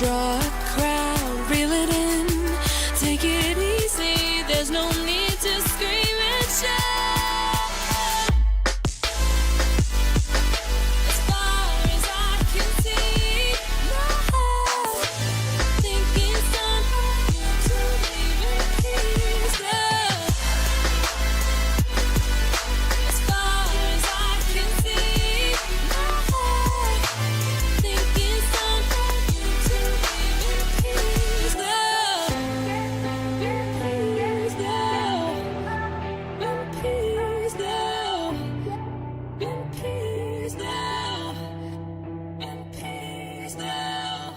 Draw a crowd, reel it in, take it easy, there's no need to scream and shout. As far as I can see, my heart thinking some of you to leave in peace. As far as I can see, my heart thinking some of you to leave in peace. In peace now, in peace now.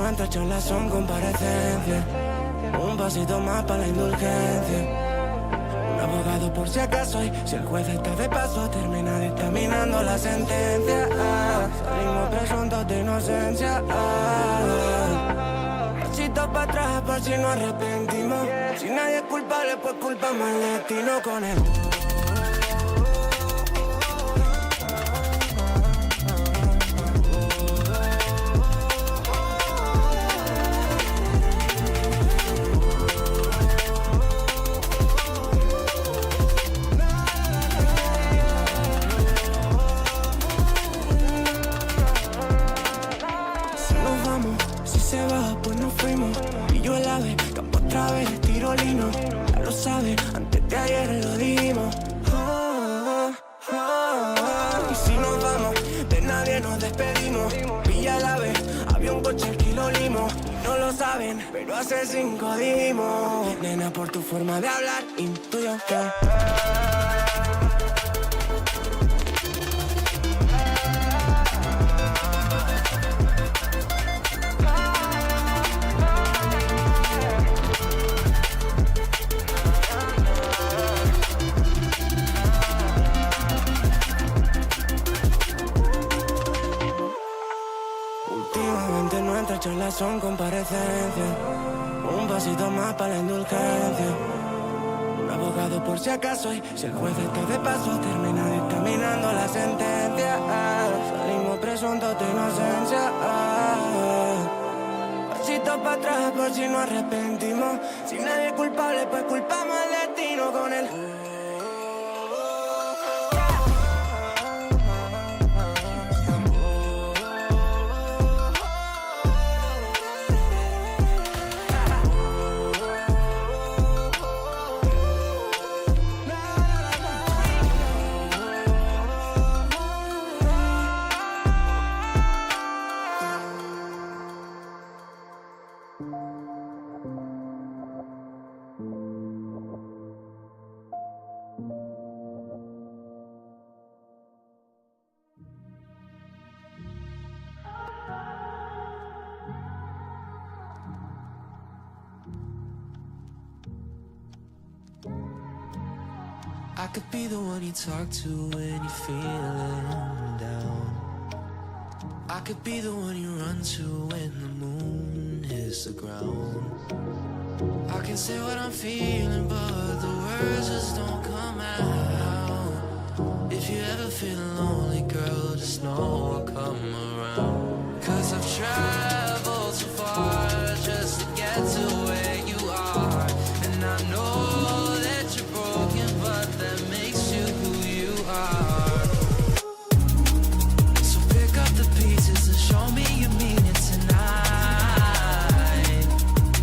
nuestras charlas son comparecencias. Un pasito más para la indulgencia. Un abogado por si acaso, y si el juez está de paso, termina dictaminando la sentencia. Salimos presuntos de inocencia. Pasito para atrás por si nos arrepentimos. Si nadie es culpable, pues culpamos al destino con él. Antes de ayer lo dimos. Y si nos vamos, de nadie nos despedimos. Villa el ave, había un coche que lo limos. No lo saben, pero hace 5 dimos. Nena, por tu forma de hablar, intuyo que nuestras charlas son comparecencias. Un pasito más para la indulgencia. Un abogado por si acaso, y si el juez está de paso, termina dictaminando la sentencia. Salimos presuntos de inocencia. Pasito para atrás por si nos arrepentimos. Si nadie es culpable, pues culpamos al destino con él. I could be the one you talk to when you're feeling down. I could be the one you run to when the moon hits the ground. I can say what I'm feeling, but the words just don't come out. If you ever feel lonely, girl, just know I'll come around. 'Cause I've traveled so far just to get to where you are. And I know that you're broken, but that makes you who you are. So pick up the pieces and show me you mean it tonight.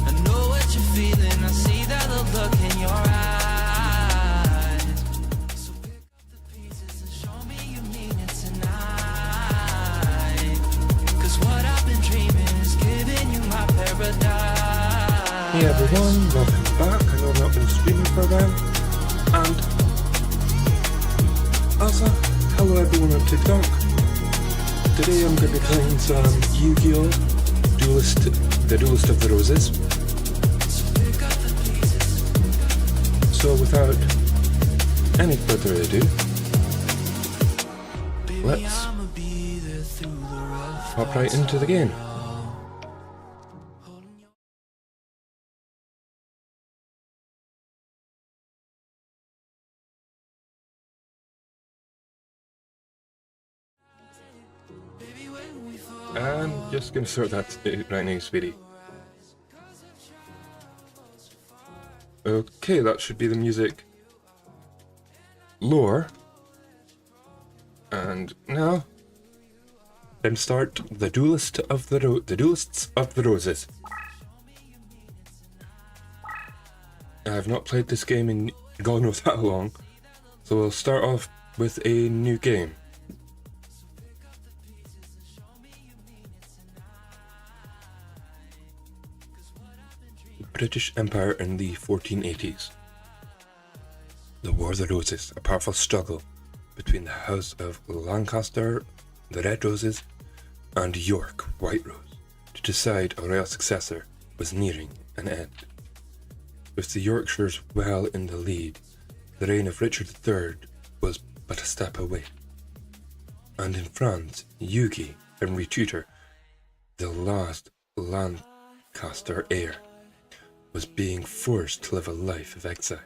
I know what you're feeling, I see that look in your eyes. So pick up the pieces and show me you mean it tonight. 'Cause what I've been dreaming is giving you my paradise. Hey everyone, welcome back. I know that was streaming for them. And also, hello everyone on TikTok. Today I'm going to be playing some Yu-Gi-Oh! The Duelist of the Roses. So without any further ado, let's hop right into the game. I'm just gonna sort that right now, Speedy. Okay, that should be the music lore. And now, then start the Duelists of the Roses. I've not played this game in God knows how long, so we'll start off with a new game. British Empire in the 1480s. The War of the Roses, a powerful struggle between the House of Lancaster, the Red Roses, and York, White Rose, to decide a royal successor was nearing an end. With the Yorkshires well in the lead, the reign of Richard III was but a step away. And in France, Yugi, Henry Tudor, the last Lancaster heir, was being forced to live a life of exile.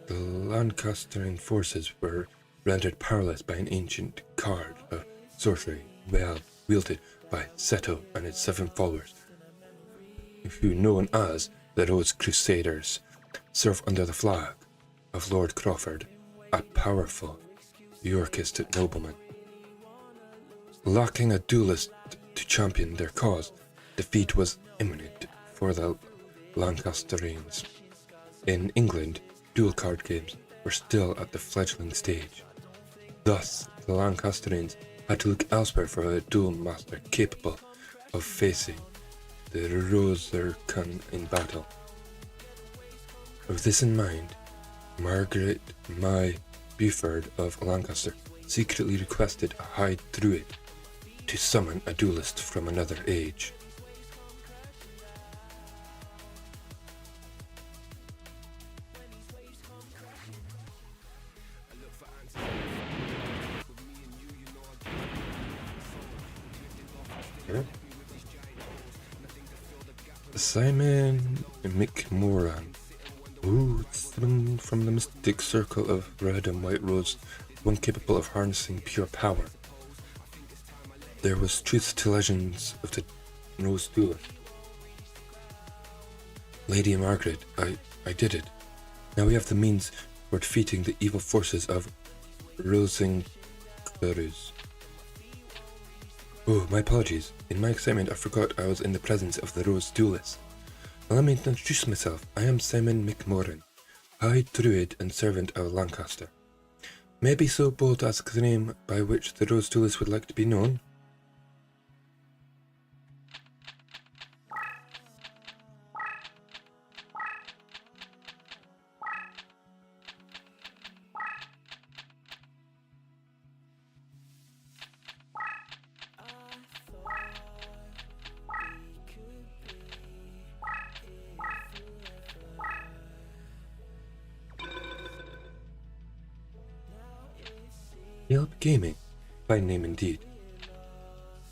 The Lancastrian forces were rendered powerless by an ancient card of sorcery well wielded by Seto and his 7 followers, who, known as the Rose Crusaders, serve under the flag of Lord Crawford, a powerful Yorkist nobleman. Lacking a duelist to champion their cause, defeat was imminent for the Lancastrians. In England, duel card games were still at the fledgling stage. Thus, the Lancastrians had to look elsewhere for a duel master capable of facing the Rosercan in battle. With this in mind, Margaret May Beaufort of Lancaster secretly requested a high druid to summon a duelist from another age. Simon McMoran, who from the mystic circle of red and white rose, one capable of harnessing pure power. There was truth to legends of the Rose Duelist. Lady Margaret, I did it. Now we have the means for defeating the evil forces of Rosenclarus. Oh, my apologies. In my excitement, I forgot I was in the presence of the Rose Duelist. Allow me to introduce myself. I am Simon McMoran, High Druid and Servant of Lancaster. May I be so bold to ask the name by which the Rose Duelist would like to be known? Yelp Gaming. Fine name indeed.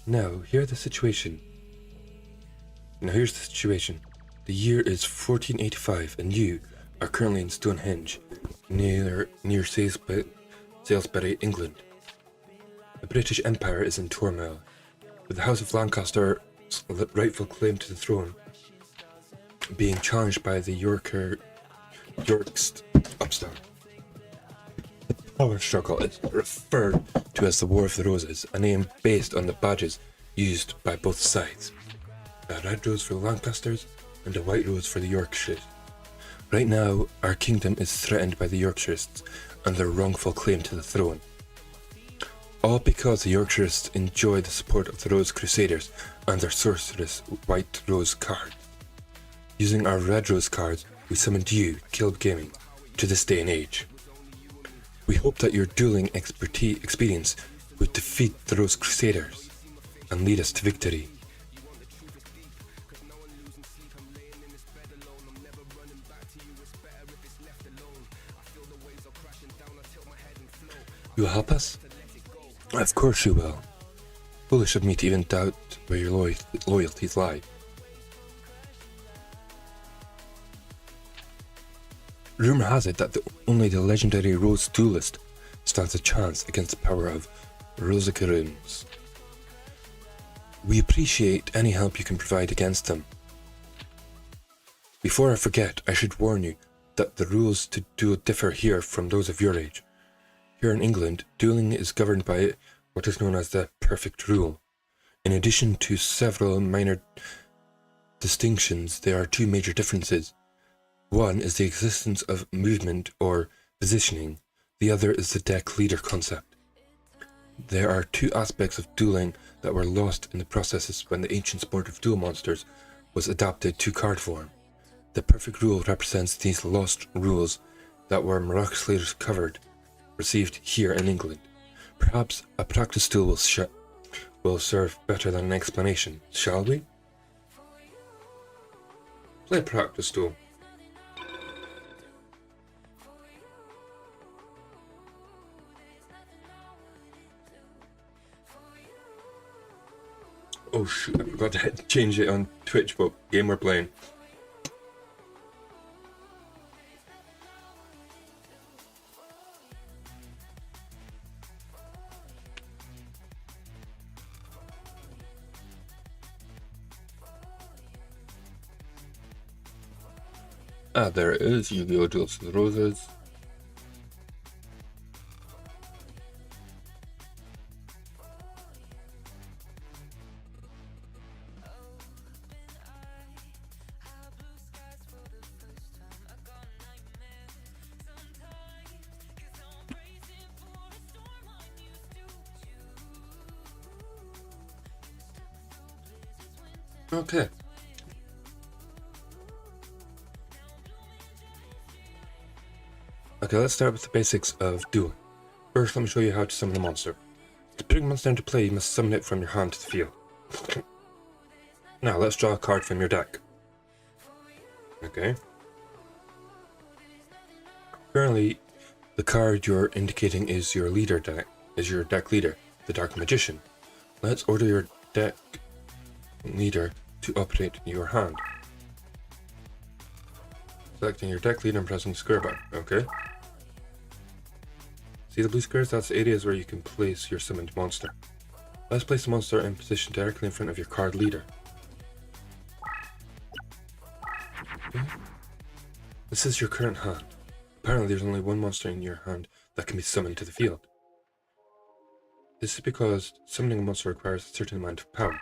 Now, here's the situation. The year is 1485 and you are currently in Stonehenge, near Salisbury, England. The British Empire is in turmoil, with the House of Lancaster's rightful claim to the throne being challenged by the Yorkist upstart. Power struggle is referred to as the War of the Roses, a name based on the badges used by both sides. A red rose for the Lancasters and a white rose for the Yorkshires. Right now, our kingdom is threatened by the Yorkshires and their wrongful claim to the throne. All because the Yorkshires enjoy the support of the Rose Crusaders and their sorceress white rose card. Using our red rose cards, we summoned you, Yelp Gaming, to this day and age. We hope that your dueling experience would defeat the Rose Crusaders and lead us to victory. You will help us? Of course you will. Foolish of me to even doubt where your loyalties lie. Rumour has it that only the legendary Rose Duelist stands a chance against the power of Rosenclarus. We appreciate any help you can provide against them. Before I forget, I should warn you that the rules to duel differ here from those of your age. Here in England, dueling is governed by what is known as the perfect rule. In addition to several minor distinctions, there are 2 major differences. One is the existence of movement or positioning, the other is the deck leader concept. There are 2 aspects of dueling that were lost in the processes when the ancient sport of duel monsters was adapted to card form. The perfect rule represents these lost rules that were miraculously received here in England. Perhaps a practice duel will serve better than an explanation, shall we? Play practice duel. Oh shoot, I forgot to change it on Twitch, but game we're playing. Ah, there it is, Yu-Gi-Oh! Duels of the Roses. Okay. Okay, let's start with the basics of dueling. First, let me show you how to summon a monster. To bring a monster into play, you must summon it from your hand to the field. Now, let's draw a card from your deck. Okay. Currently, the card you're indicating is your leader deck, is your deck leader, the Dark Magician. Let's order your deck leader to operate your hand. Selecting your deck leader and pressing the square button. Okay. See the blue squares? That's areas where you can place your summoned monster. Let's place the monster in position directly in front of your card leader. Okay. This is your current hand. Apparently there's only one monster in your hand that can be summoned to the field. This is because summoning a monster requires a certain amount of power.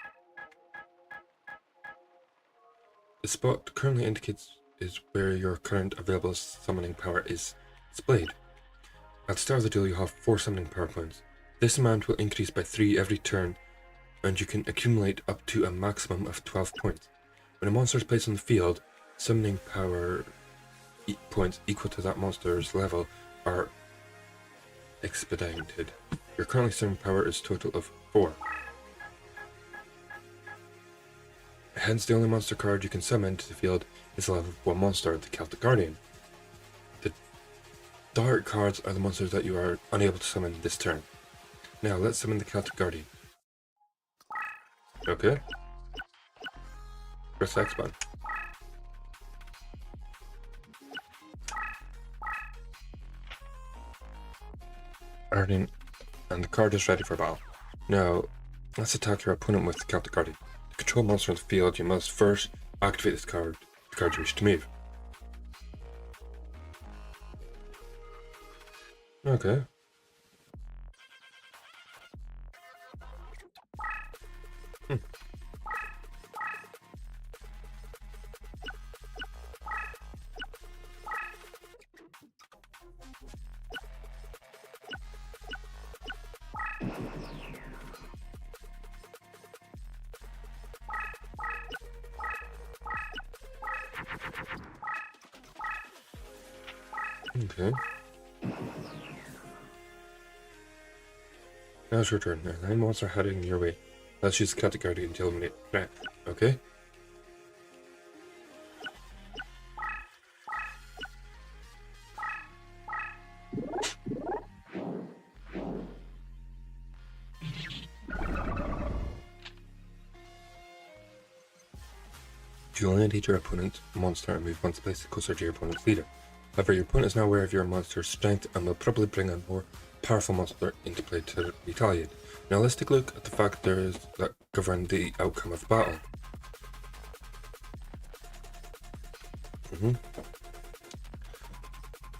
The spot currently indicates is where your current available summoning power is displayed. At the start of the duel you have 4 summoning power points. This amount will increase by 3 every turn, and you can accumulate up to a maximum of 12 points. When a monster is placed on the field, summoning power points equal to that monster's level are expedited. Your currently summoning power is a total of 4. Hence, the only monster card you can summon to the field is the level 1 monster, the Celtic Guardian. The dark cards are the monsters that you are unable to summon this turn. Now, let's summon the Celtic Guardian. Okay. Press X button. Guardian, and the card is ready for battle. Now, let's attack your opponent with the Celtic Guardian. To control monster on the field, you must first activate this card, the card you wish to move. Okay. Okay. Now it's your turn. There are 9 monsters heading your way. Let's use the Celtic Guardian to eliminate threat. Okay? You eliminate your opponent's monster and move one place closer to your opponent's leader. However, your opponent is now aware of your monster's strength and will probably bring a more powerful monster into play to retaliate. Now let's take a look at the factors that govern the outcome of battle.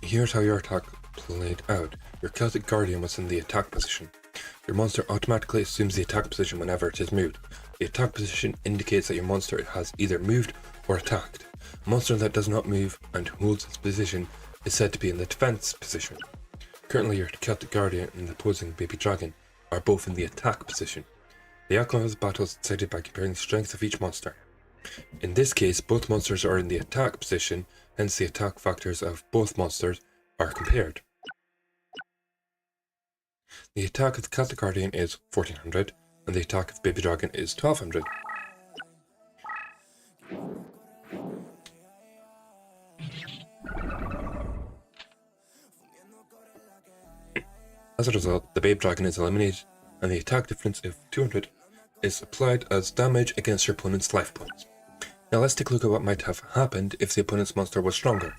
Here's how your attack played out. Your Celtic Guardian was in the attack position. Your monster automatically assumes the attack position whenever it is moved. The attack position indicates that your monster has either moved or attacked. A monster that does not move and holds its position is said to be in the defense position. Currently, your Celtic Guardian and the opposing Baby Dragon are both in the attack position. The outcome of the battle is decided by comparing the strength of each monster. In this case, both monsters are in the attack position, hence the attack factors of both monsters are compared. The attack of the Celtic Guardian is 1400, and the attack of Baby Dragon is 1200. As a result, the Baby Dragon is eliminated, and the attack difference of 200 is applied as damage against your opponent's life points. Now let's take a look at what might have happened if the opponent's monster was stronger.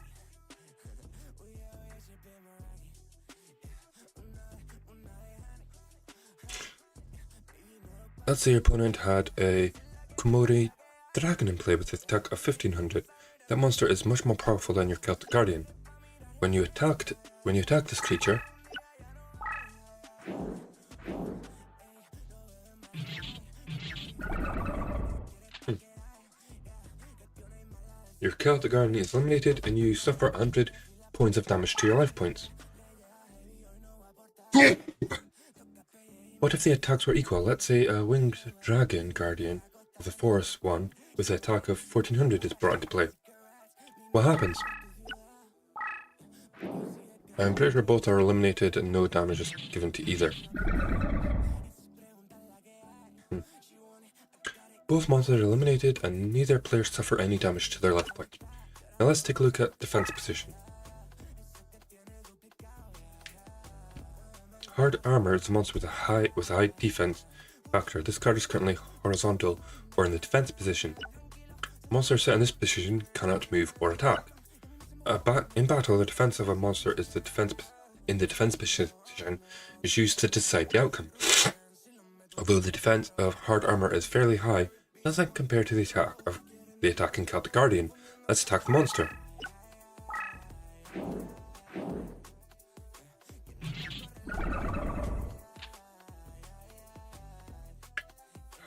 Let's say your opponent had a Komori Dragon in play with an attack of 1500. That monster is much more powerful than your Celtic Guardian. When you attack this creature, your Celtic Guardian is eliminated and you suffer 100 points of damage to your life points. What if the attacks were equal? Let's say a Winged Dragon Guardian with a Forest one with an attack of 1400 is brought into play. What happens? I'm pretty sure both are eliminated and no damage is given to either. Both monsters are eliminated and neither player suffer any damage to their life point. Now let's take a look at defense position. Hard Armor is a monster with a high defense factor. This card is currently horizontal or in the defense position. Monsters set in this position cannot move or attack. In battle, the defense of a monster is the defense position is used to decide the outcome. Although the defense of Hard Armor is fairly high, it doesn't compare to the attack of the attacking Celtic Guardian. Let's attack the monster.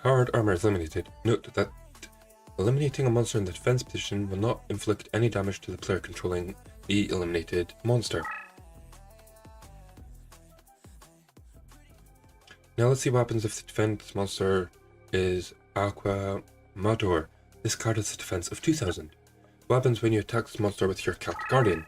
Hard Armor is eliminated. Note that eliminating a monster in the defense position will not inflict any damage to the player controlling the eliminated monster. Now let's see what happens if the defense monster is Aqua Mador. This card has a defense of 2000. What happens when you attack this monster with your Celtic Guardian?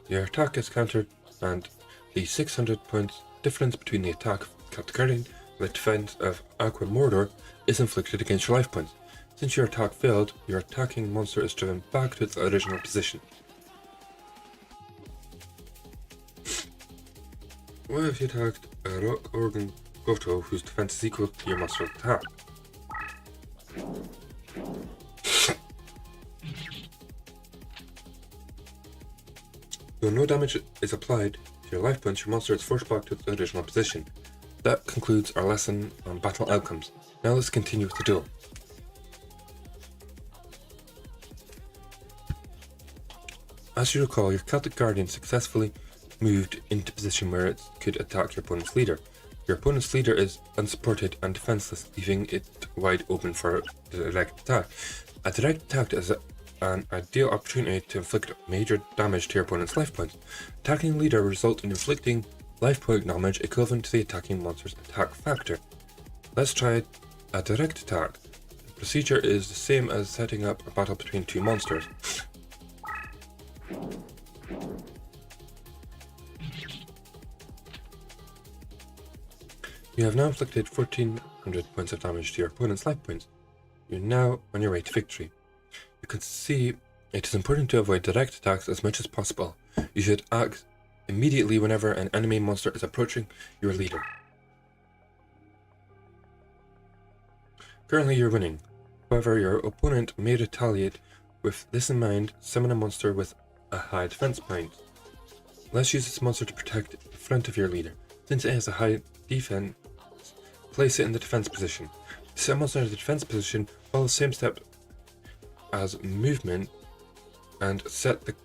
Your attack is countered and the 600 points difference between the attack of Celtic Guardian and the defense of Aqua Mordor is inflicted against your life points. Since your attack failed, your attacking monster is driven back to its original position. What if you attacked a Rock Organ Goto whose defense is equal to your monster's attack? Though no damage is applied to your life points, your monster is forced back to its original position. That concludes our lesson on battle outcomes. Now let's continue with the duel. As you recall, your Celtic Guardian successfully moved into position where it could attack your opponent's leader. Your opponent's leader is unsupported and defenseless, leaving it wide open for a direct attack. A direct attack is an ideal opportunity to inflict major damage to your opponent's life points. Attacking leader will result in inflicting life point damage equivalent to the attacking monster's attack factor. Let's try a direct attack. The procedure is the same as setting up a battle between two monsters. You have now inflicted 1400 points of damage to your opponent's life points. You're now on your way to victory. You can see it is important to avoid direct attacks as much as possible. You should act immediately whenever an enemy monster is approaching your leader. Currently you're winning. However, your opponent may retaliate. With this in mind, summon a monster with a high defense point. Let's use this monster to protect the front of your leader. Since it has a high defense, place it in the defense position. To set a monster in the defense position, follow the same step as movement and set the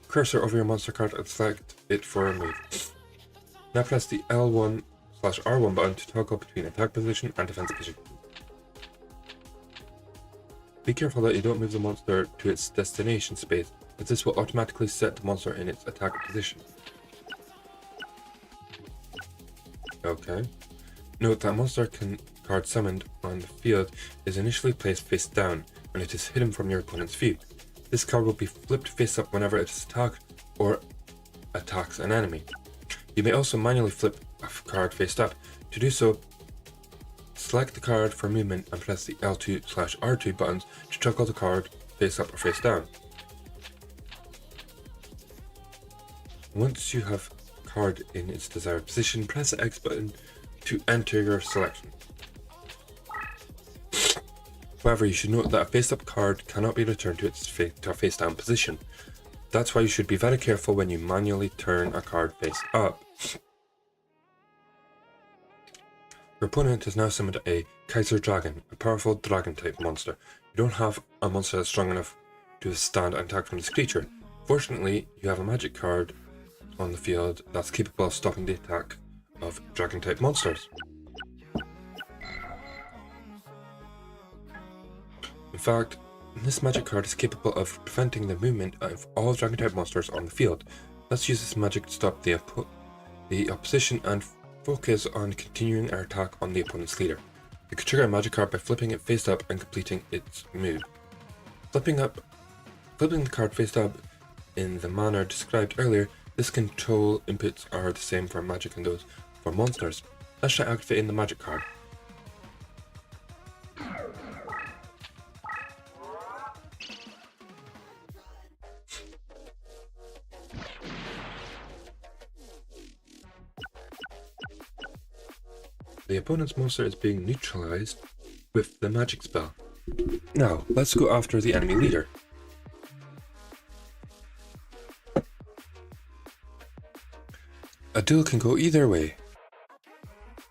cursor over your monster card and select it for a move. Now press the L1/R1 button to toggle between attack position and defense position. Be careful that you don't move the monster to its destination space, as this will automatically set the monster in its attack position. Okay. Note that monster card summoned on the field is initially placed face down, and it is hidden from your opponent's view. This card will be flipped face up whenever it is attacked or attacks an enemy. You may also manually flip a card face up. To do so, select the card for movement and press the L2/R2 buttons to toggle the card face up or face down. Once you have the card in its desired position, press the X button to enter your selection. However, you should note that a face-up card cannot be returned to its face-down position. That's why you should be very careful when you manually turn a card face up. Your opponent has now summoned a Kaiser Dragon, a powerful dragon-type monster. You don't have a monster that's strong enough to withstand an attack from this creature. Fortunately, you have a magic card on the field that's capable of stopping the attack of dragon-type monsters. In fact, this magic card is capable of preventing the movement of all dragon-type monsters on the field. Let's use this magic to stop the opposition and focus on continuing our attack on the opponent's leader. You can trigger a magic card by flipping it face up and completing its move. Flipping the card face up in the manner described earlier, this control inputs are the same for magic and those for monsters. Let's try activating the magic card. The opponent's monster is being neutralized with the magic spell. Now, let's go after the enemy leader. A duel can go either way.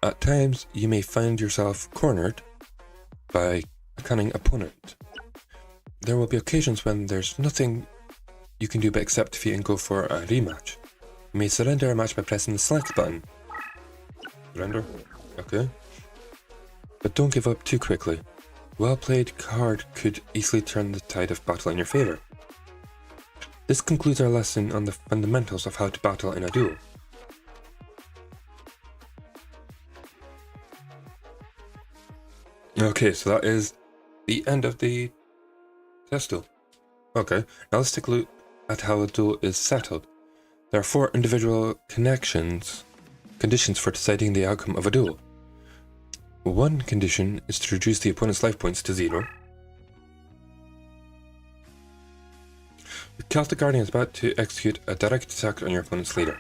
At times, you may find yourself cornered by a cunning opponent. There will be occasions when there's nothing you can do but accept defeat and go for a rematch. You may surrender a match by pressing the select button. Surrender? Okay. But don't give up too quickly. Well-played card could easily turn the tide of battle in your favor. This concludes our lesson on the fundamentals of how to battle in a duel. Okay, so that is the end of the test duel. Okay, now let's take a look at how a duel is settled. There are 4 individual conditions for deciding the outcome of a duel. One condition is to reduce the opponent's life points to 0. The Celtic Guardian is about to execute a direct attack on your opponent's leader.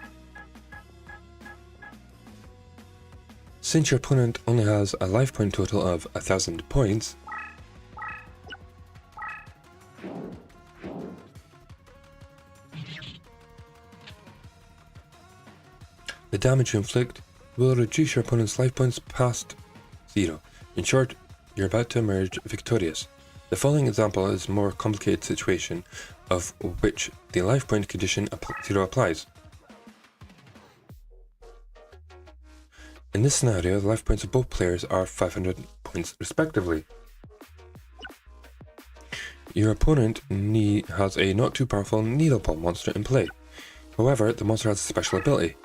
Since your opponent only has a life point total of 1000 points, the damage you inflict will reduce your opponent's life points past 0. In short, you're about to emerge victorious. The following example is a more complicated situation of which the life point condition 0 applies. In this scenario, the life points of both players are 500 points respectively. Your opponent has a not too powerful needle ball monster in play. However, the monster has a special ability.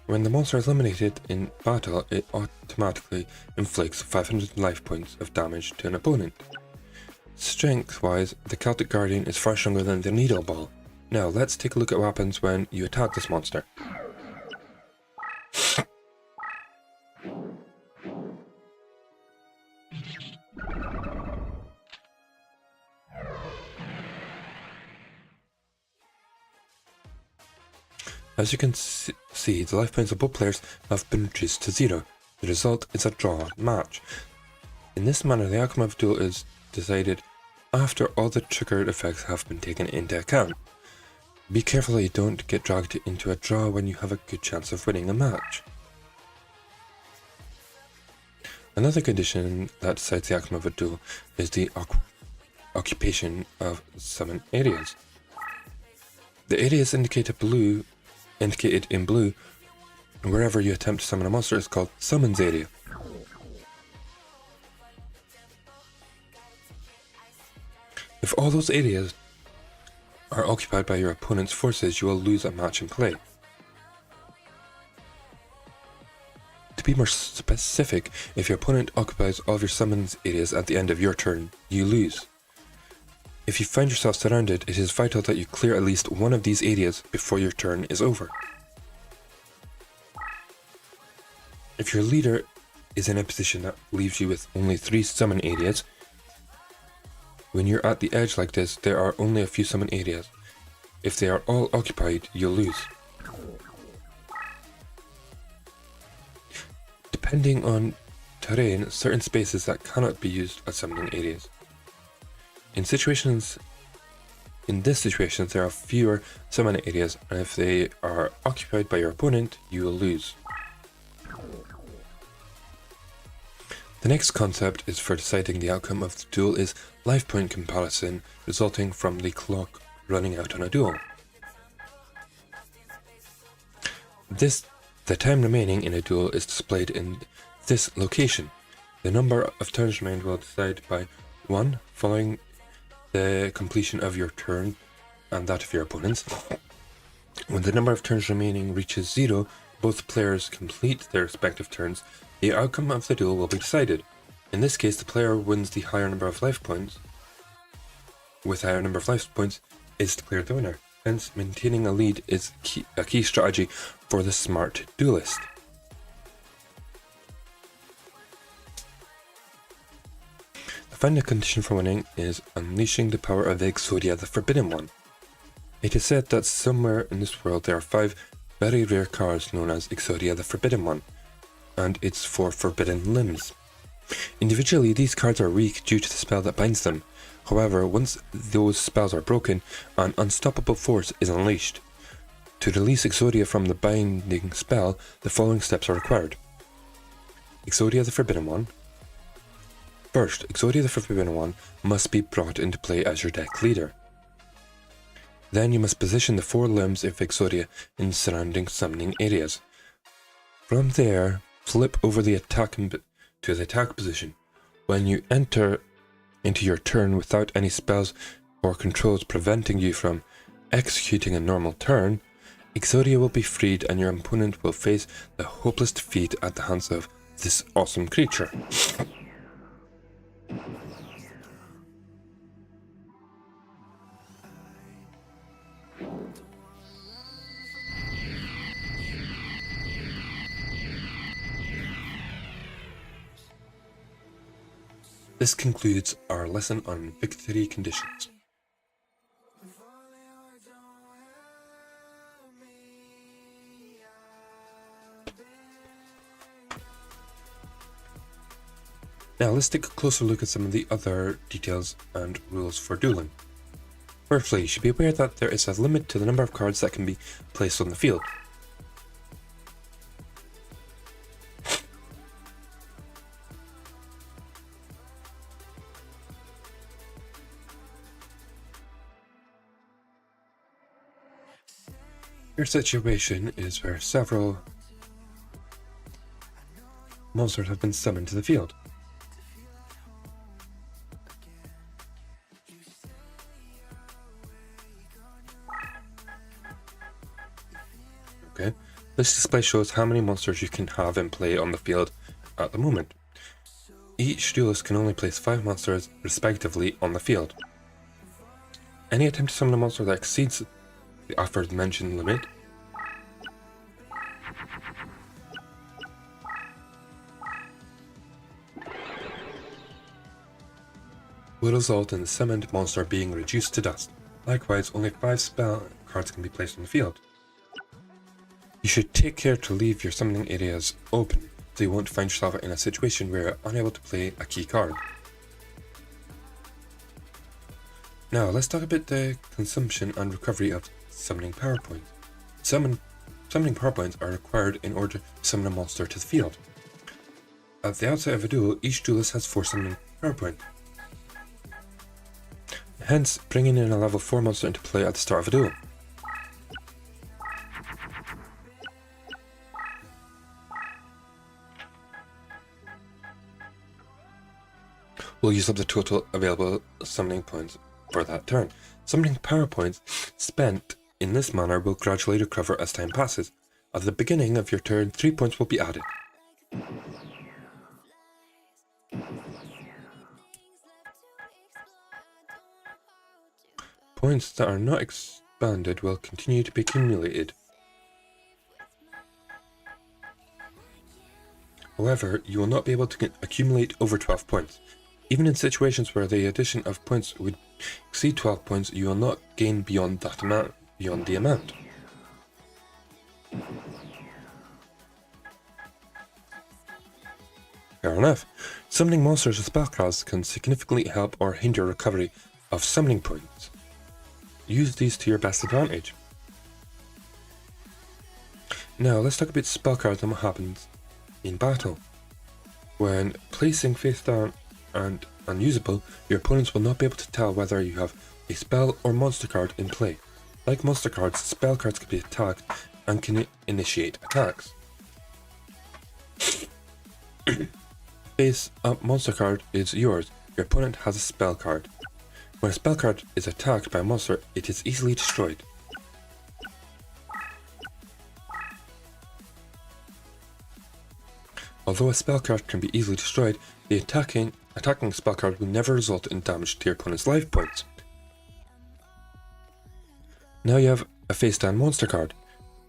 When the monster is eliminated in battle, it automatically inflicts 500 life points of damage to an opponent. Strength-wise, the Celtic Guardian is far stronger than the Needle Ball. Now, let's take a look at what happens when you attack this monster. As you can see, the life points of both players have been reduced to 0. The result is a draw match. In this manner, the outcome of the duel is decided after all the triggered effects have been taken into account. Be careful that you don't get dragged into a draw when you have a good chance of winning a match. Another condition that decides the outcome of a duel is the occupation of summon areas. The areas indicated in blue wherever you attempt to summon a monster is called Summons Area. If all those areas are occupied by your opponent's forces, you will lose a match in play. To be more specific, if your opponent occupies all of your summons areas at the end of your turn, you lose. If you find yourself surrounded, it is vital that you clear at least one of these areas before your turn is over. If your leader is in a position that leaves you with only 3 summon areas, when you're at the edge like this, there are only a few summon areas. If they are all occupied, you'll lose. Depending on terrain, certain spaces that cannot be used as summoning areas. In this situation, there are fewer summon areas, and if they are occupied by your opponent, you will lose. The next concept is for deciding the outcome of the duel is life point comparison resulting from the clock running out on a duel. The time remaining in a duel is displayed in this location. The number of turns remained will decide by 1 following the completion of your turn and that of your opponent's. When the number of turns remaining reaches 0, both players complete their respective turns. The outcome of the duel will be decided. In this case, the player wins the higher number of life points. With a higher number of life points is declared the winner. Hence, maintaining a lead is a key strategy for the smart duelist. The final condition for winning is unleashing the power of the Exodia, the Forbidden One. It is said that somewhere in this world there are 5 very rare cards known as Exodia, the Forbidden One, and its 4 forbidden limbs. Individually, these cards are weak due to the spell that binds them. However, once those spells are broken, an unstoppable force is unleashed. To release Exodia from the binding spell, the following steps are required. Exodia the Forbidden One. First, Exodia the Forbidden One must be brought into play as your deck leader. Then you must position the 4 limbs of Exodia in surrounding summoning areas. From there, flip over the attack to the attack position. When you enter into your turn without any spells or controls preventing you from executing a normal turn, Exodia will be freed and your opponent will face the hopeless defeat at the hands of this awesome creature. This concludes our lesson on victory conditions. Now let's take a closer look at some of the other details and rules for dueling. Firstly, you should be aware that there is a limit to the number of cards that can be placed on the field. Your situation is where several monsters have been summoned to the field. Okay, this display shows how many monsters you can have in play on the field at the moment. Each duelist can only place 5 monsters respectively on the field. Any attempt to summon a monster that exceeds the aforementioned limit will result in the summoned monster being reduced to dust. Likewise, only 5 spell cards can be placed on the field. You should take care to leave your summoning areas open so you won't find yourself in a situation where you're unable to play a key card. Now let's talk about the consumption and recovery of summoning power points. Summoning power points are required in order to summon a monster to the field. At the outset of a duel, each duelist has 4 summoning power points. Hence, bringing in a level 4 monster into play at the start of a duel. Will use up the total available summoning points for that turn. Summoning power points spent in this manner will gradually recover as time passes. At the beginning of your turn, 3 points will be added. Points that are not expanded will continue to be accumulated. However, you will not be able to accumulate over 12 points. Even in situations where the addition of points would exceed 12 points, you will not gain beyond the amount. Fair enough. Summoning monsters with spellcasts can significantly help or hinder recovery of summoning points. Use these to your best advantage. Now let's talk about spellcards and what happens in battle. When placing face down and unusable, your opponents will not be able to tell whether you have a spell or monster card in play. Like monster cards, spell cards can be attacked and can initiate attacks. Face up monster card is yours. Your opponent has a spell card. When a spell card is attacked by a monster, it is easily destroyed. Although a spell card can be easily destroyed, the attacking spell card will never result in damage to your opponent's life points. Now you have a face down monster card.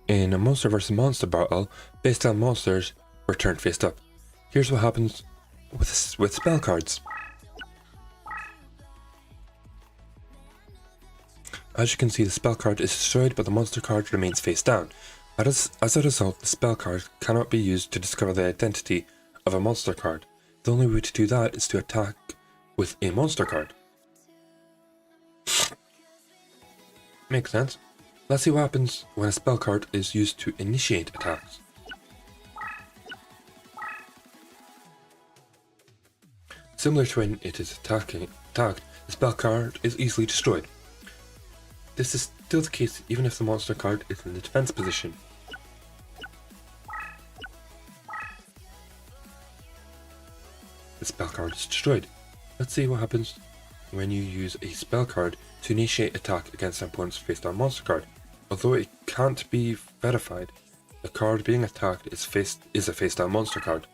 In a monster vs monster battle, face down monsters were turned face up. Here's what happens with spell cards. As you can see, the spell card is destroyed, but the monster card remains face down. As a result, the spell card cannot be used to discover the identity of a monster card. The only way to do that is to attack with a monster card. Makes sense. Let's see what happens when a spell card is used to initiate attacks. Similar to when it is attacked, the spell card is easily destroyed. This is still the case even if the monster card is in the defense position. The spell card is destroyed. Let's see what happens when you use a spell card to initiate attack against an opponent's face down monster card. Although it can't be verified, the card being attacked is a face down monster card.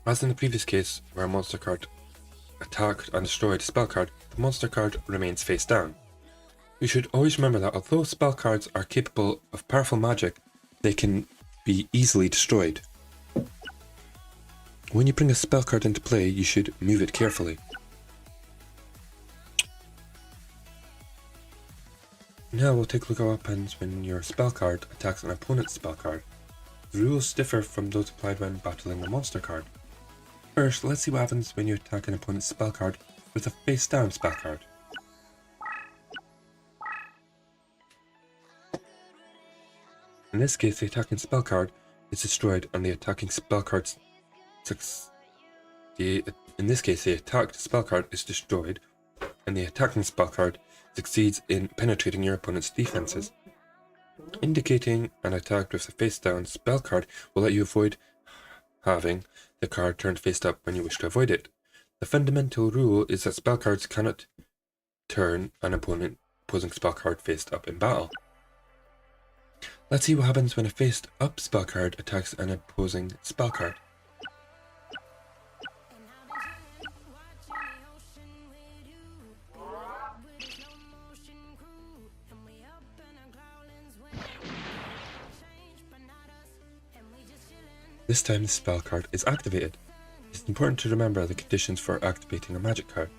As in the previous case, where a monster card attacked and destroyed a spell card, the monster card remains face down. You should always remember that although spell cards are capable of powerful magic, they can be easily destroyed. When you bring a spell card into play, you should move it carefully. Now we'll take a look at what happens when your spell card attacks an opponent's spell card. The rules differ from those applied when battling a monster card. First, let's see what happens when you attack an opponent's spell card with a face down spell card. In this case, the attacking spell card is destroyed and the attacking spell card in this case, the attacked spell card is destroyed and the attacking spell card succeeds in penetrating your opponent's defenses. Indicating an attack with a face down spell card will let you avoid having the card turned face up when you wish to avoid it. The fundamental rule is that spell cards cannot turn an opposing spell card face up in battle. Let's see what happens when a face up spell card attacks an opposing spell card. This time the spell card is activated. It's important to remember the conditions for activating a magic card.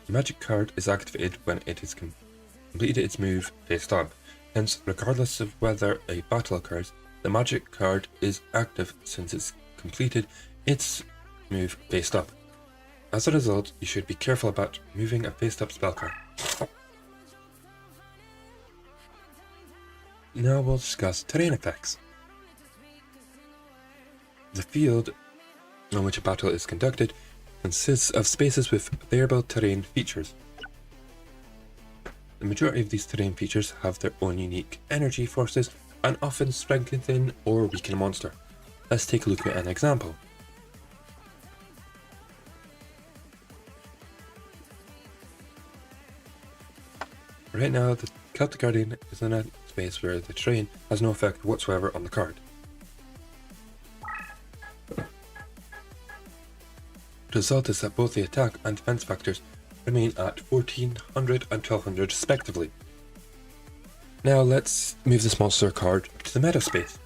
The magic card is activated when it has completed its move face up. Hence, regardless of whether a battle occurs, the magic card is active since it's completed its move face up. As a result, you should be careful about moving a face up spell card. Now we'll discuss terrain effects. The field on which a battle is conducted consists of spaces with variable terrain features. The majority of these terrain features have their own unique energy forces and often strengthen or weaken a monster. Let's take a look at an example. Right now, the Celtic Guardian is in a space where the terrain has no effect whatsoever on the card. The result is that both the attack and defense factors remain at 1400 and 1200 respectively. Now let's move this monster card to the meadow space.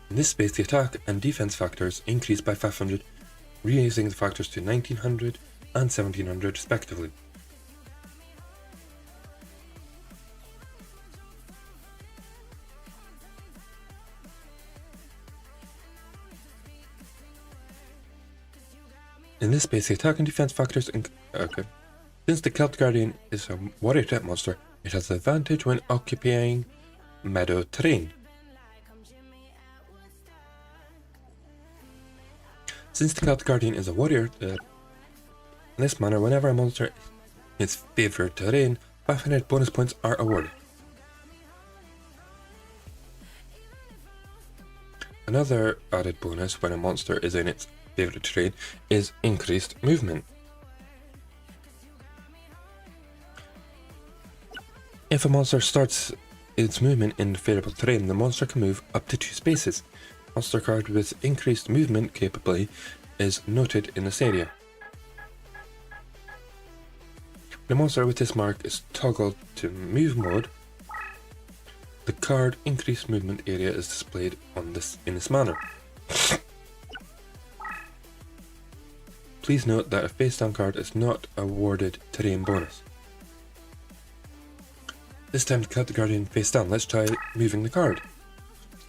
In this space, the attack and defense factors increase by 500, raising the factors to 1900 and 1700 respectively. In this space, the attack and defense factors Since the Celtic Guardian is a warrior type monster, it has the advantage when occupying meadow terrain. Since the Celtic Guardian is a warrior, in this manner, whenever a monster is favoured terrain, 500 bonus points are awarded. Another added bonus when a monster is in its favourite terrain is increased movement. If a monster starts its movement in favourable terrain, the monster can move up to 2 spaces. Monster card with increased movement capability is noted in this area. When a monster with this mark is toggled to move mode, the card increased movement area is displayed in this manner. Please note that a face down card is not awarded terrain bonus. This time the Celtic Guardian face down. Let's try moving the card.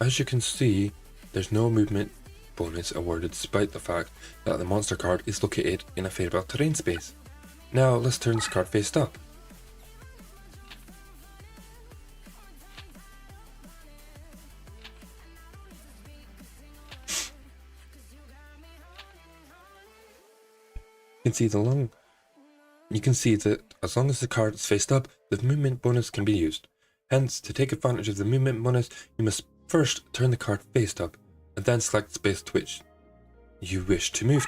As you can see, there's no movement bonus awarded despite the fact that the monster card is located in a favourable terrain space. Now let's turn this card face up. You can see that as long as the card is faced up, the movement bonus can be used. Hence, to take advantage of the movement bonus, you must first turn the card face up, and then select the space to which you wish to move.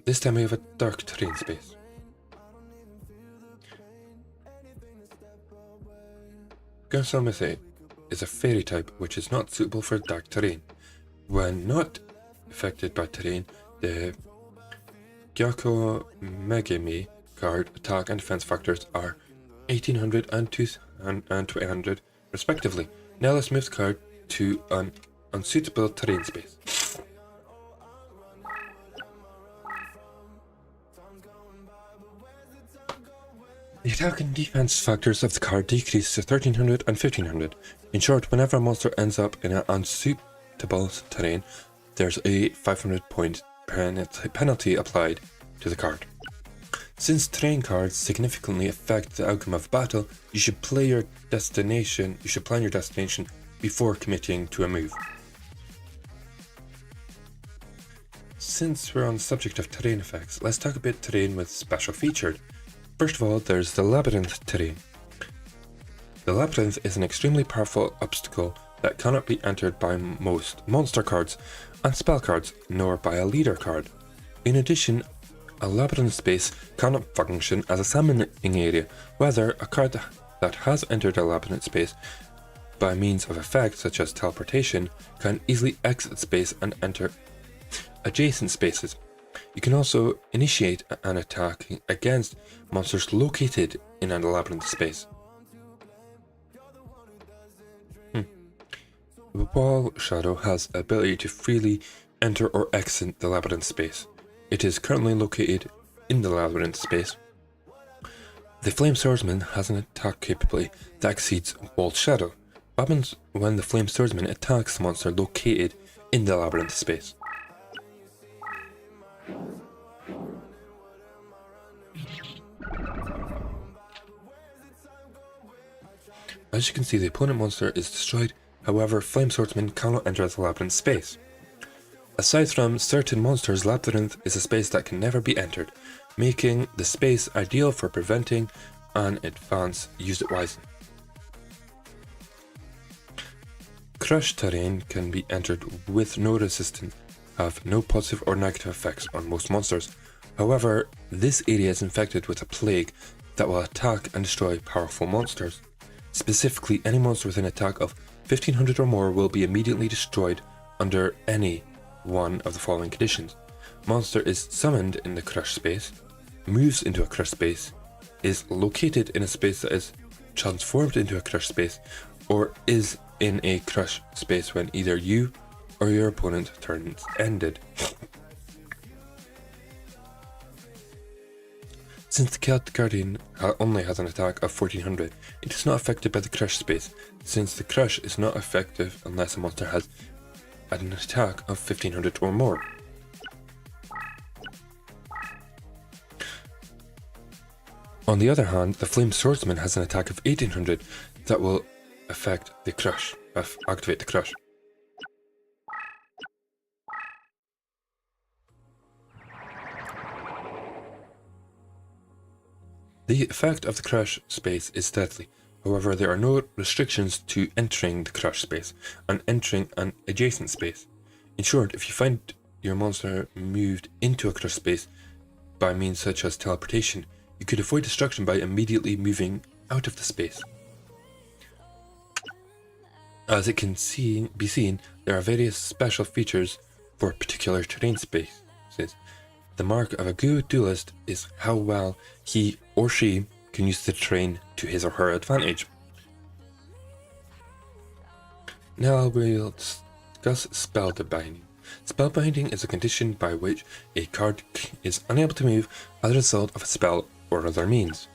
This time we have a dark terrain space. Garsamithe is a fairy type which is not suitable for dark terrain. When not affected by terrain, the Gyako Megami card attack and defense factors are 1800 and 2000 respectively. Now let's move the card to an unsuitable terrain space. The attack and defense factors of the card decrease to 1300 and 1500. In short, whenever a monster ends up in an unsuitable terrain, there's a 500 point penalty applied to the card. Since terrain cards significantly affect the outcome of battle, you should plan your destination before committing to a move. Since we're on the subject of terrain effects, let's talk about terrain with special featured. First of all, there's the labyrinth terrain. The labyrinth is an extremely powerful obstacle that cannot be entered by most monster cards and spell cards, nor by a leader card. In addition, a labyrinth space cannot function as a summoning area, whether a card that has entered a labyrinth space by means of effects such as teleportation can easily exit space and enter adjacent spaces. You can also initiate an attack against monsters located in a labyrinth space. The Wall Shadow has the ability to freely enter or exit the labyrinth space. It is currently located in the labyrinth space. The Flame Swordsman has an attack capability that exceeds Wall Shadow. What happens when the Flame Swordsman attacks the monster located in the labyrinth space? As you can see, the opponent monster is destroyed. However, Flame Swordsman cannot enter the labyrinth space. Aside from certain monsters, labyrinth is a space that can never be entered, making the space ideal for preventing an advance. Use it wisely. Crush terrain can be entered with no resistance, have no positive or negative effects on most monsters. However, this area is infected with a plague that will attack and destroy powerful monsters. Specifically, any monster with an attack of 1500 or more will be immediately destroyed under any one of the following conditions. Monster is summoned in the crush space, moves into a crush space, is located in a space that is transformed into a crush space, or is in a crush space when either you or your opponent's turns ended. Since the Celtic Guardian only has an attack of 1400, it is not affected by the crush space, since the crush is not effective unless a monster has an attack of 1500 or more. On the other hand, the Flame Swordsman has an attack of 1800 that will affect the crush, activate the crush. The effect of the crush space is deadly. However, there are no restrictions to entering the crush space and entering an adjacent space. In short, if you find your monster moved into a crush space by means such as teleportation, you could avoid destruction by immediately moving out of the space. As it can be seen, there are various special features for particular terrain spaces. The mark of a good duelist is how well he or she can use the terrain to his or her advantage. Now we'll discuss spellbinding. Spellbinding is a condition by which a card is unable to move as a result of a spell or other means.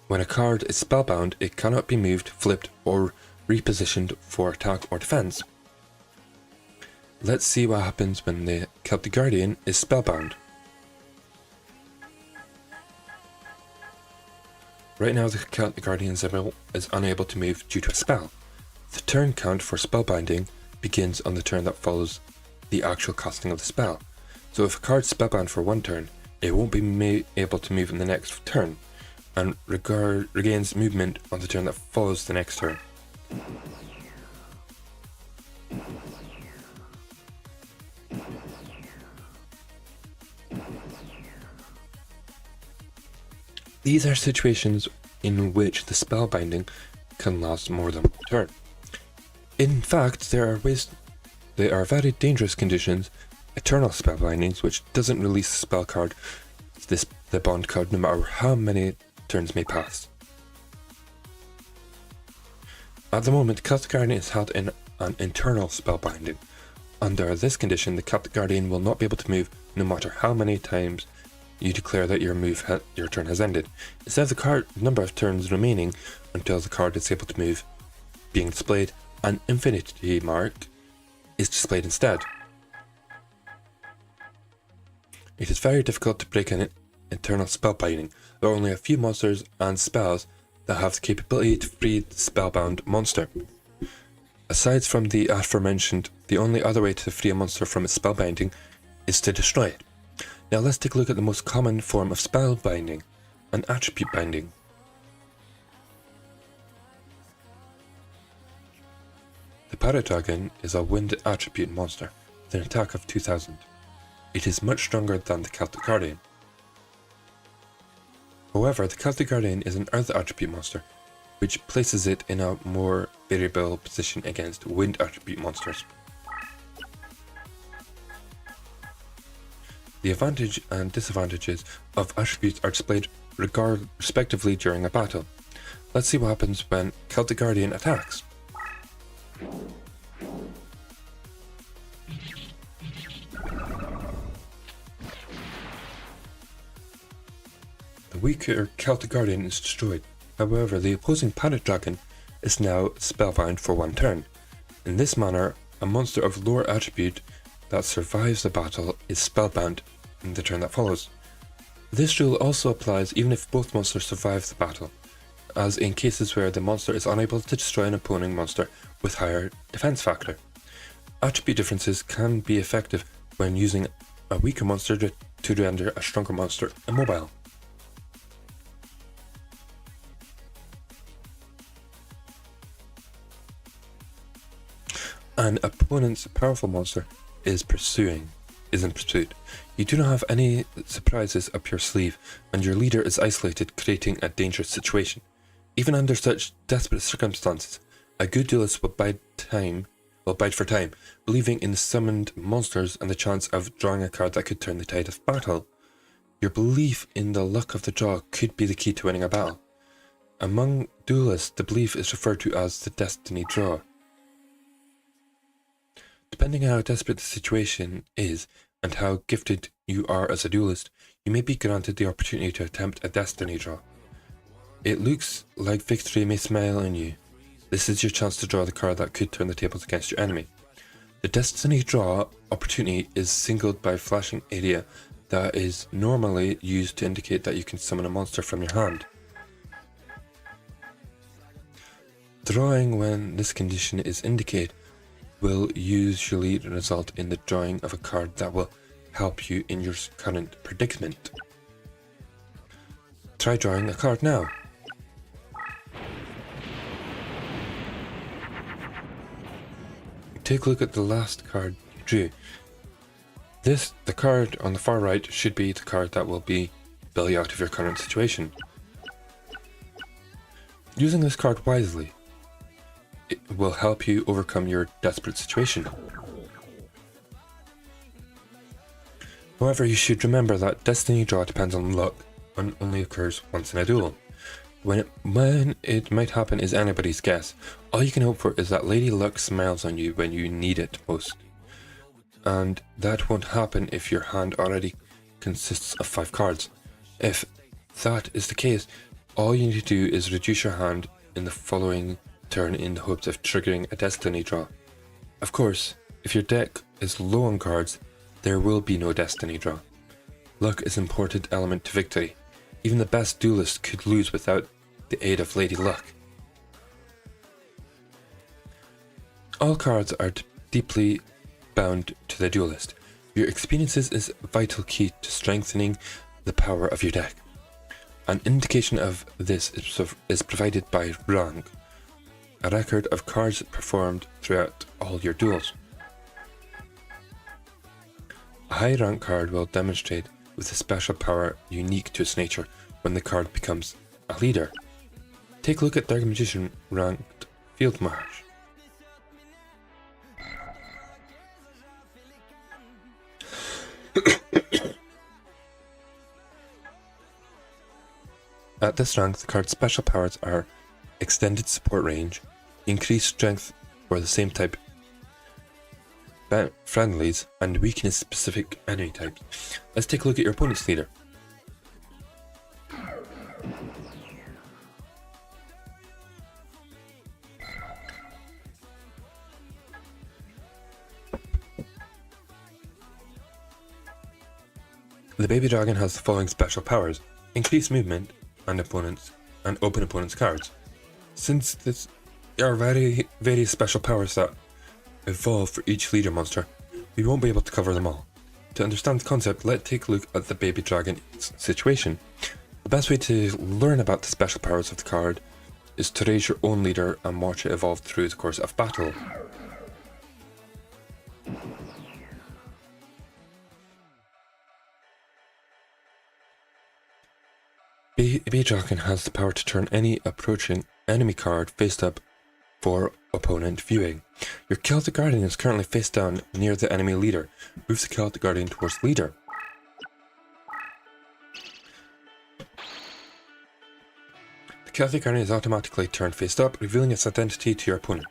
When a card is spellbound, it cannot be moved, flipped, or repositioned for attack or defense. Let's see what happens when the Celtic Guardian is spellbound. Right now the Celtic Guardian is unable to move due to a spell. The turn count for spellbinding begins on the turn that follows the actual casting of the spell. So if a card is spellbound for one turn, it won't be able to move in the next turn, and regains movement on the turn that follows the next turn. These are situations in which the spellbinding can last more than one turn. In fact, there are very dangerous conditions, eternal spellbindings, which doesn't release the spell card, the bond card, no matter how many turns may pass. At the moment, Celtic Guardian is held in an internal spellbinding. Under this condition, the Celtic Guardian will not be able to move no matter how many times you declare that your turn has ended. Instead of the number of turns remaining until the card is able to move being displayed, an infinity mark is displayed instead. It is very difficult to break an internal spellbinding. There are only a few monsters and spells that have the capability to free the spellbound monster. Aside from the aforementioned, the only other way to free a monster from its spellbinding is to destroy it. Now let's take a look at the most common form of spellbinding, an attribute binding. The Paradragon is a wind attribute monster with an attack of 2000. It is much stronger than the Celtic Guardian. However, the Celtic Guardian is an earth attribute monster, which places it in a more variable position against wind attribute monsters. The advantage and disadvantages of attributes are displayed respectively during a battle. Let's see what happens when Celtic Guardian attacks. The weaker Celtic Guardian is destroyed. However, the opposing Paradragon is now spellbound for one turn. In this manner, a monster of lower attribute that survives the battle is spellbound in the turn that follows. This rule also applies even if both monsters survive the battle, as in cases where the monster is unable to destroy an opposing monster with higher defense factor. Attribute differences can be effective when using a weaker monster to render a stronger monster immobile. An opponent's powerful monster is in pursuit. You do not have any surprises up your sleeve, and your leader is isolated, creating a dangerous situation. Even under such desperate circumstances, a good duelist will bide for time, believing in the summoned monsters and the chance of drawing a card that could turn the tide of battle. Your belief in the luck of the draw could be the key to winning a battle. Among duelists, the belief is referred to as the destiny draw. Depending on how desperate the situation is and how gifted you are as a duelist, you may be granted the opportunity to attempt a destiny draw. It looks like victory may smile on you. This is your chance to draw the card that could turn the tables against your enemy. The destiny draw opportunity is signaled by a flashing area that is normally used to indicate that you can summon a monster from your hand. Drawing when this condition is indicated will usually result in the drawing of a card that will help you in your current predicament. Try drawing a card now. Take a look at the last card you drew. The card on the far right should be the card that will bail you out of your current situation. Using this card wisely, it will help you overcome your desperate situation. However, you should remember that destiny draw depends on luck and only occurs once in a duel. When it might happen is anybody's guess. All you can hope for is that Lady Luck smiles on you when you need it most. And that won't happen if your hand already consists of 5 cards. If that is the case, all you need to do is reduce your hand in the following turn in the hopes of triggering a destiny draw. Of course, if your deck is low on cards, there will be no destiny draw. Luck is an important element to victory. Even the best duelist could lose without the aid of Lady Luck. All cards are deeply bound to the duelist. Your experiences is a vital key to strengthening the power of your deck. An indication of this is provided by rank, a record of cards performed throughout all your duels. A high rank card will demonstrate with a special power unique to its nature when the card becomes a leader. Take a look at Dark Magician ranked Field March. At this rank, the card's special powers are extended support range, increased strength for the same type friendlies, and weakness specific enemy types. Let's take a look at your opponent's leader. The baby dragon has the following special powers: increased movement and open opponent's cards. Since there are various special powers that evolve for each leader monster, we won't be able to cover them all. To understand the concept, let's take a look at the baby dragon's situation. The best way to learn about the special powers of the card is to raise your own leader and watch it evolve through the course of battle. Baby dragon has the power to turn any approaching enemy card face up for opponent viewing. Your Celtic Guardian is currently face down near the enemy leader. Move the Celtic Guardian towards the leader. The Celtic Guardian is automatically turned face up, revealing its identity to your opponent.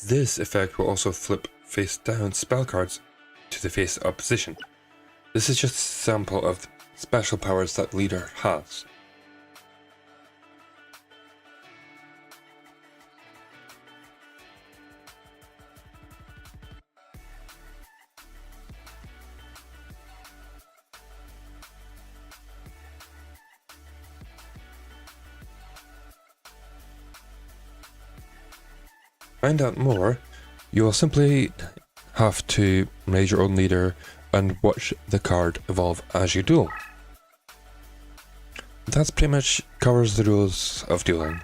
This effect will also flip face down spell cards to the face up position. This is just a sample of the special powers that leader has. Find out more, you will simply have to raise your own leader and watch the card evolve as you duel. That pretty much covers the rules of dueling.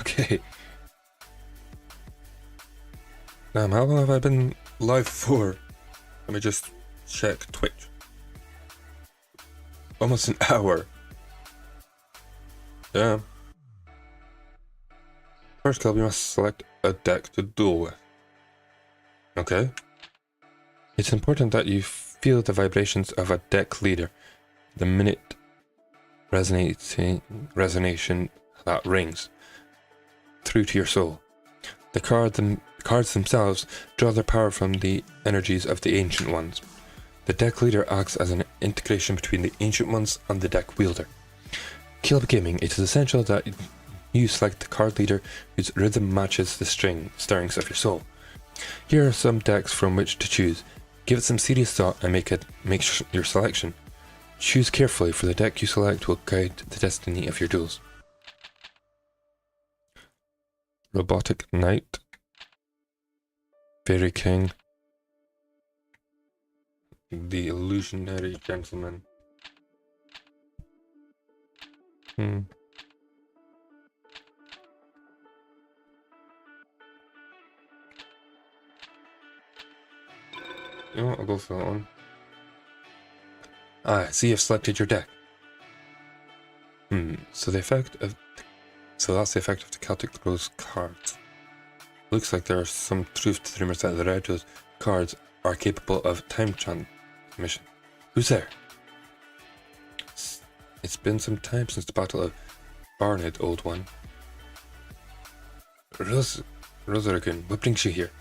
Okay. Now, how long have I been live for? Let me just check Twitch. almost an hour. Yeah. First club, you must select a deck to duel with. Okay. It's important that you feel the vibrations of a deck leader the minute resonation that rings through to your soul. The cards themselves draw their power from the energies of the Ancient Ones. The deck leader acts as an integration between the Ancient Ones and the deck wielder. Club gaming, it is essential that you select the card leader whose rhythm matches the stirrings of your soul. Here are some decks from which to choose. Give it some serious thought and make your selection. Choose carefully, for the deck you select will guide the destiny of your duels. Robotic Knight, Fairy King, the Illusionary Gentleman. You know what, I'll go for that one. Ah, see, you've selected your deck. So that's the effect of the Celtic Rose cards. Looks like there is some truth to the rumors that the Red Rose cards are capable of time transmission. Who's there? It's been some time since the Battle of Barnard, old one. Rosarigan, what brings you here?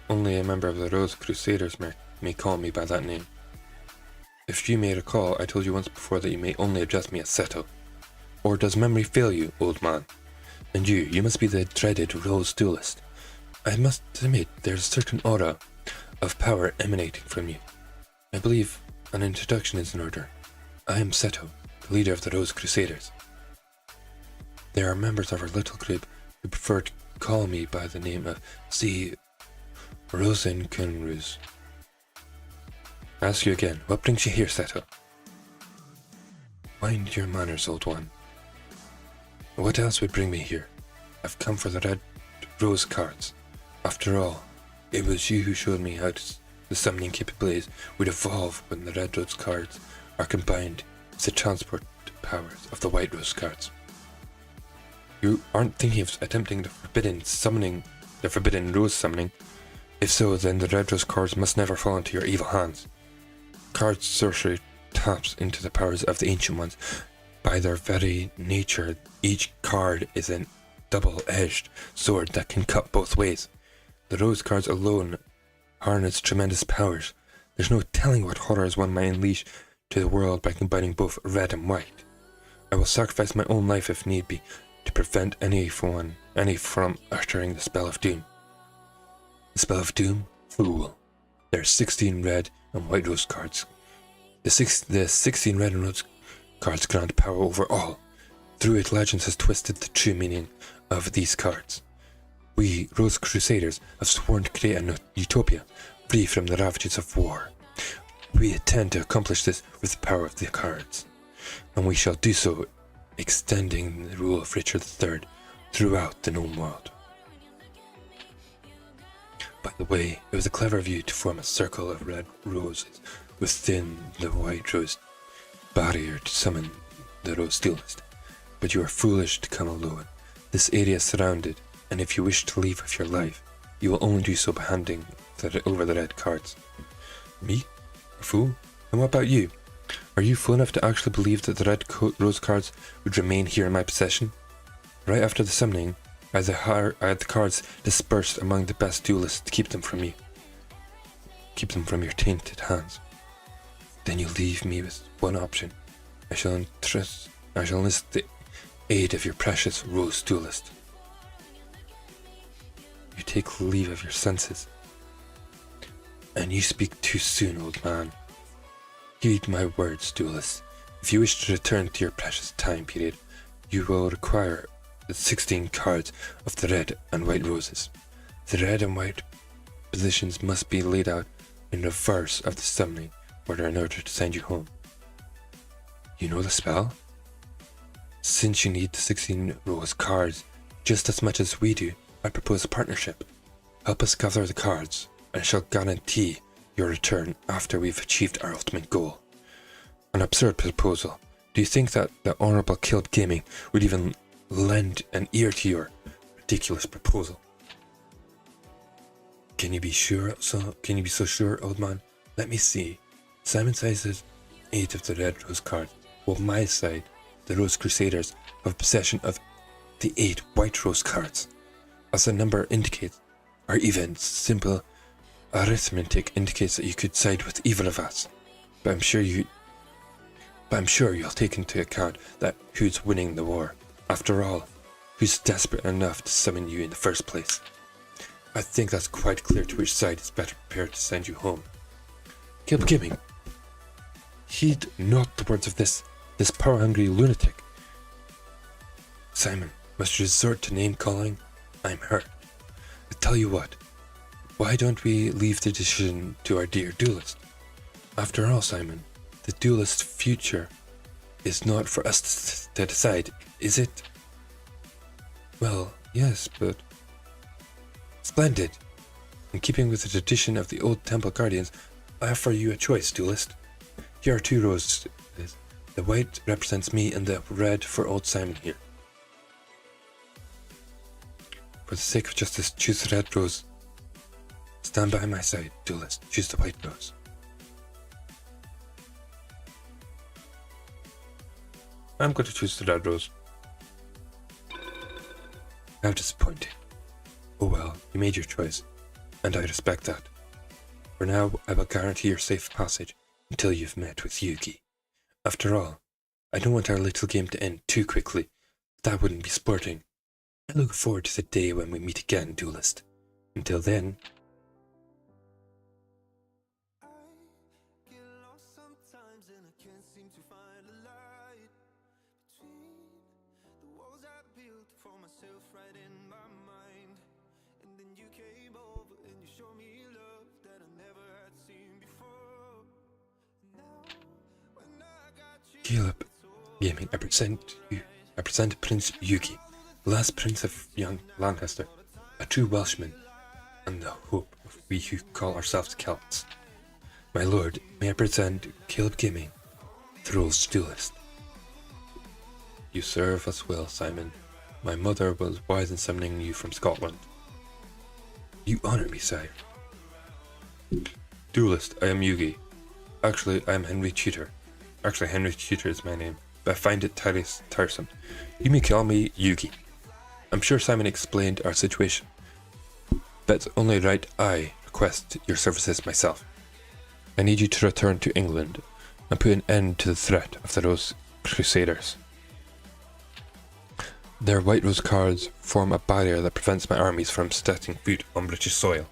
Only a member of the Rose Crusaders may call me by that name. If you may recall, I told you once before that you may only address me as Seto. Or does memory fail you, old man? And you must be the dreaded Rose Duelist. I must admit, there's a certain aura of power emanating from you. I believe an introduction is in order. I am Seto, the leader of the Rose Crusaders. There are members of our little group who prefer to call me by the name of C. Rosenkunruz. Ask you again, what brings you here, Seto? Mind your manners, old one. What else would bring me here? I've come for the Red Rose cards. After all, it was you who showed me how the summoning capabilities would evolve when the Red Rose cards are combined with the transport powers of the White Rose cards. You aren't thinking of attempting the forbidden Rose summoning? If so, then the Red Rose cards must never fall into your evil hands. Card sorcery taps into the powers of the Ancient Ones. By their very nature, each card is a double-edged sword that can cut both ways. The Rose cards alone harness tremendous powers. There's no telling what horrors one might unleash to the world by combining both red and white. I will sacrifice my own life if need be to prevent any from uttering the spell of doom. The spell of doom? Fool. There are 16 red and white rose cards. The 16 red and rose cards grant power over all. Through it, legends has twisted the true meaning of these cards. We, Rose Crusaders, have sworn to create a utopia, free from the ravages of war. We intend to accomplish this with the power of the cards, and we shall do so, extending the rule of Richard III throughout the known world. By the way, it was a clever of you to form a circle of red roses within the white rose barrier to summon the Rose Duelist, but you are foolish to come alone. This area is surrounded, and if you wish to leave with your life, you will only do so by handing over the red cards. Me? A fool? And what about you? Are you fool enough to actually believe that the red rose cards would remain here in my possession? Right after the summoning, I had the cards dispersed among the best duelists to keep them from you. Keep them from your tainted hands. Then you leave me with one option. I shall enlist the aid of your precious Rose Duelist. You take leave of your senses. And you speak too soon, old man. Heed my words, duelist. If you wish to return to your precious time period, you will require the 16 cards of the red and white roses. The red and white positions must be laid out in reverse of the summoning order in order to send you home. You know the spell? Since you need the 16 rose cards just as much as we do, I propose a partnership. Help us gather the cards, and I shall guarantee your return after we've achieved our ultimate goal. An absurd proposal. Do you think that the Honorable Caleb Gaming would even lend an ear to your ridiculous proposal? Can you be so sure, old man? Let me see. Simon sizes 8 of the red rose cards, while my side, the Rose Crusaders, have possession of the 8 white rose cards. As the number indicates, or even simple arithmetic indicates that you could side with either of us. But I'm sure you'll take into account that who's winning the war. After all, who's desperate enough to summon you in the first place? I think that's quite clear to which side is better prepared to send you home. Caleb Gaming, heed not the words of this power-hungry lunatic. Simon, must you resort to name-calling? I'm hurt. I tell you what, why don't we leave the decision to our dear duelist? After all, Simon, the duelist's future is not for us to decide, is it? Well, yes, but... Splendid! In keeping with the tradition of the old Temple Guardians, I offer you a choice, duelist. Here are 2 roses. The white represents me and the red for old Simon here. For the sake of justice, choose the red rose. Stand by my side, duelist. Choose the white rose. I'm going to choose the red rose. How disappointing. Oh well, you made your choice, and I respect that. For now, I will guarantee your safe passage until you've met with Yugi. After all, I don't want our little game to end too quickly. That wouldn't be sporting. I look forward to the day when we meet again, duelist. Until then... Caleb Gaming, I present Prince Yugi, the last prince of young Lancaster, a true Welshman, and the hope of we who call ourselves Celts. My lord, may I present Caleb Gaming, Thrall's duelist. You serve us well, Simon. My mother was wise in summoning you from Scotland. You honor me, sire. Duelist, I am Yugi. Actually, I am Henry Tutor. Henry Tutor is my name, but I find it tiresome. You may call me Yugi. I'm sure Simon explained our situation, but it's only right I request your services myself. I need you to return to England and put an end to the threat of the Rose Crusaders. Their white rose cards form a barrier that prevents my armies from setting foot on British soil.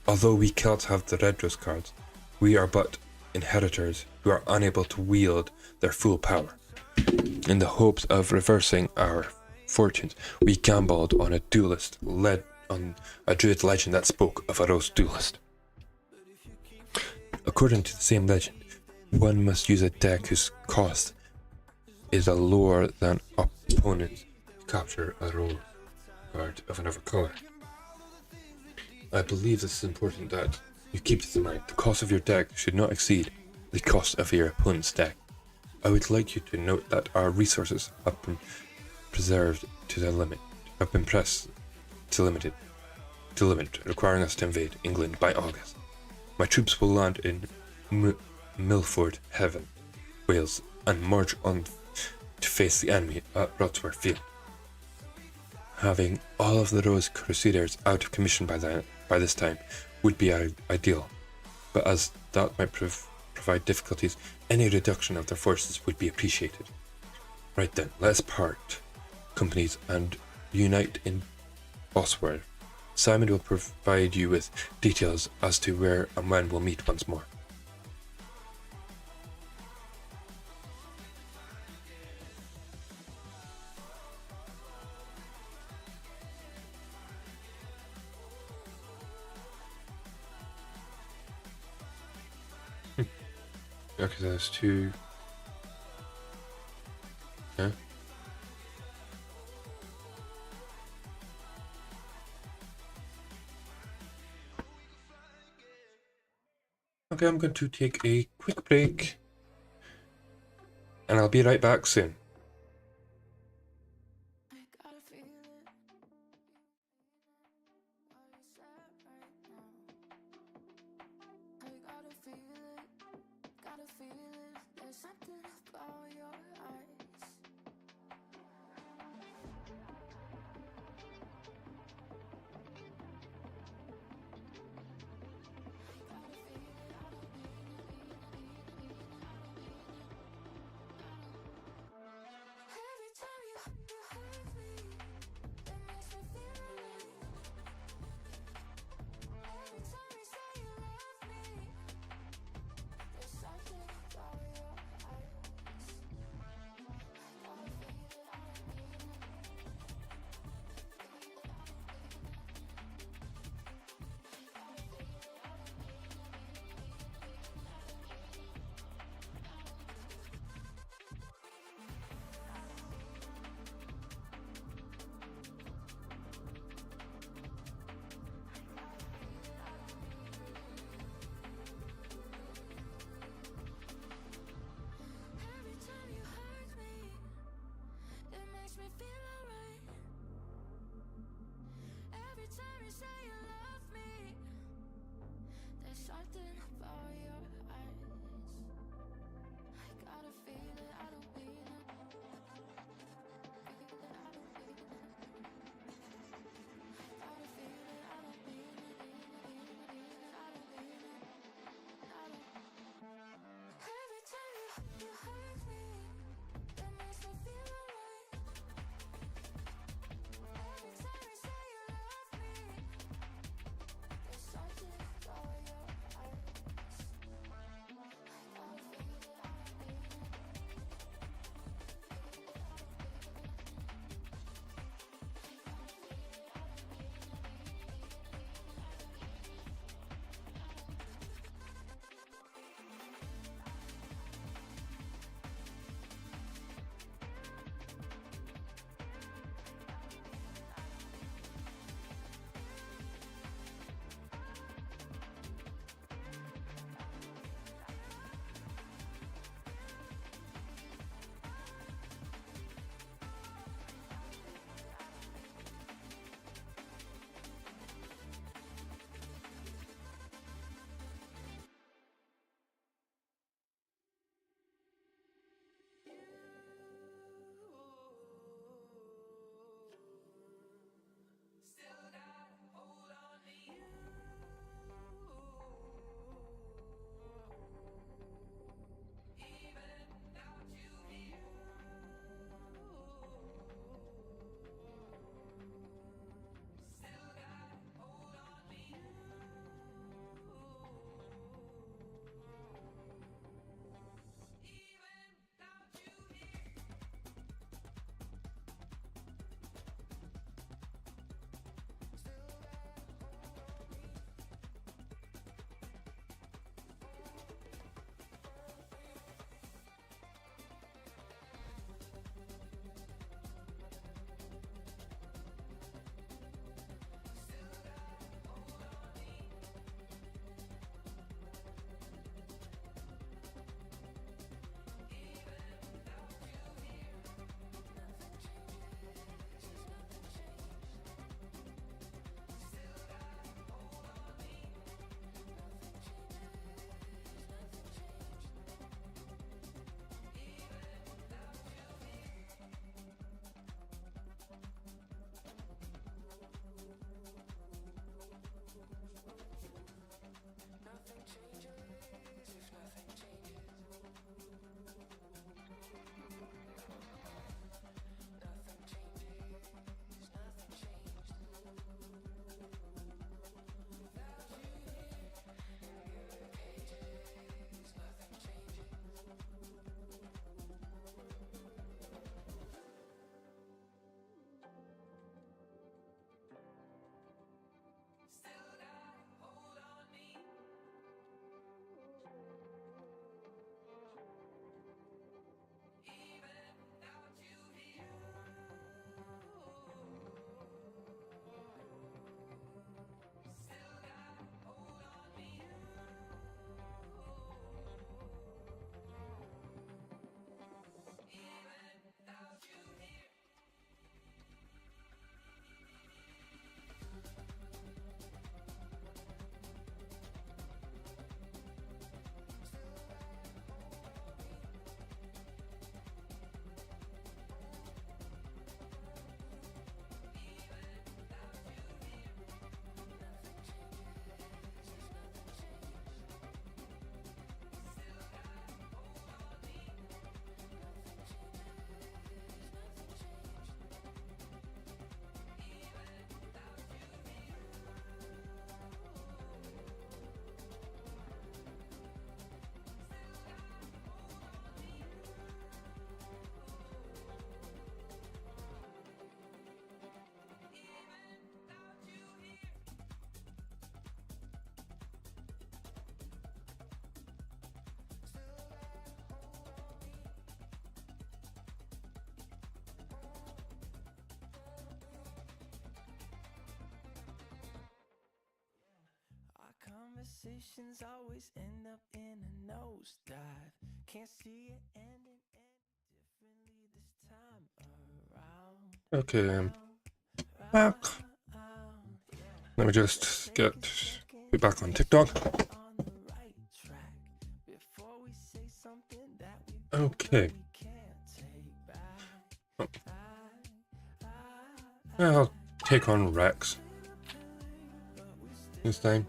Although we Celts have the red rose cards, we are but inheritors who are unable to wield their full power. In the hopes of reversing our fortunes, we gambled on a duelist led on a druid legend that spoke of a rose duelist. According to the same legend, one must use a deck whose cost is a lower than opponent's to capture a rose card of another color. I believe this is important that you keep this in mind. The cost of your deck should not exceed the cost of your opponent's deck. I would like you to note that our resources have been preserved to the limit, have been pressed to limit, requiring us to invade England by August. My troops will land in Milford Haven, Wales, and march on to face the enemy at Rotsworth Field. Having all of the Rose Crusaders out of commission by this time would be ideal, but as that might provide difficulties, any reduction of their forces would be appreciated. Right then, let's part companies and unite in Bosworth. Simon will provide you with details as to where and when we'll meet once more. Okay, there's 2. Yeah. Okay, I'm going to take a quick break and I'll be right back soon. I gotta feel it. Where it's at right now. I gotta feel it. Gotta feel it. There's something about your eyes. Every time you hurt me, it makes me feel alive. Every time you say you love me, there's something about your eyes. conversations always end up in a nosedive. Can't see it ending any differently this time around. Okay, I'm back. Let me just get back on TikTok. On the right track before we say something that we Okay. can't take back. I'll take on Rex this time.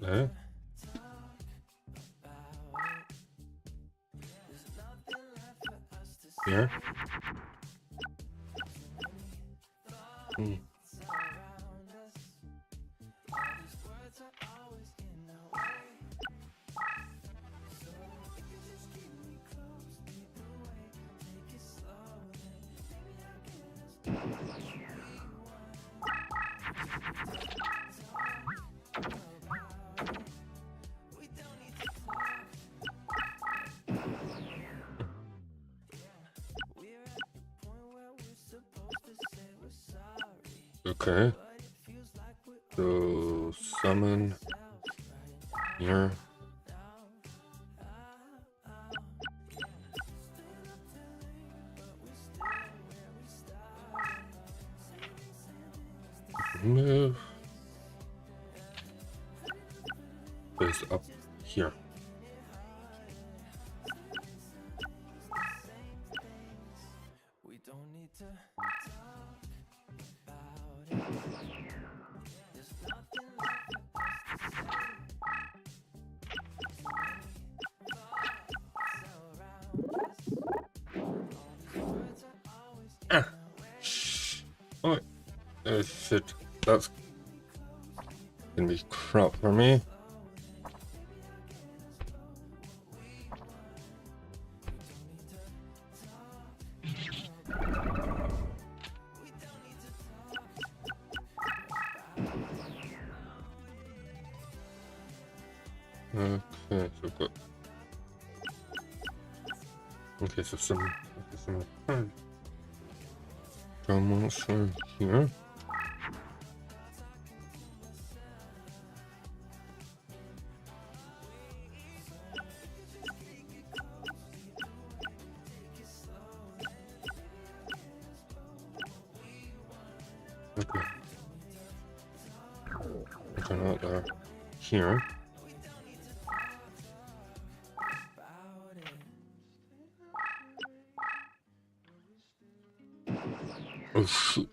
Yeah. Here. Okay. So summon here. Move. Place up here. We don't need to talk about it. There's nothing left for us to say. Oh, shit. That's gonna be crap for me. Okay, so we've got. Okay, so some monster here. Okay. Okay, not there. Here. Oh shoot.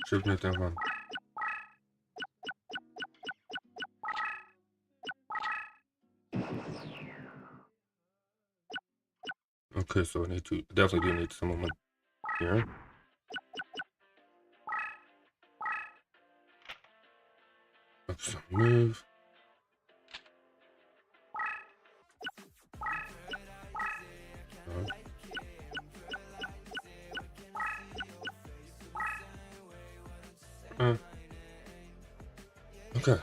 Should have made that one. Okay, so I need to definitely do need someone here. Up some move. Okay.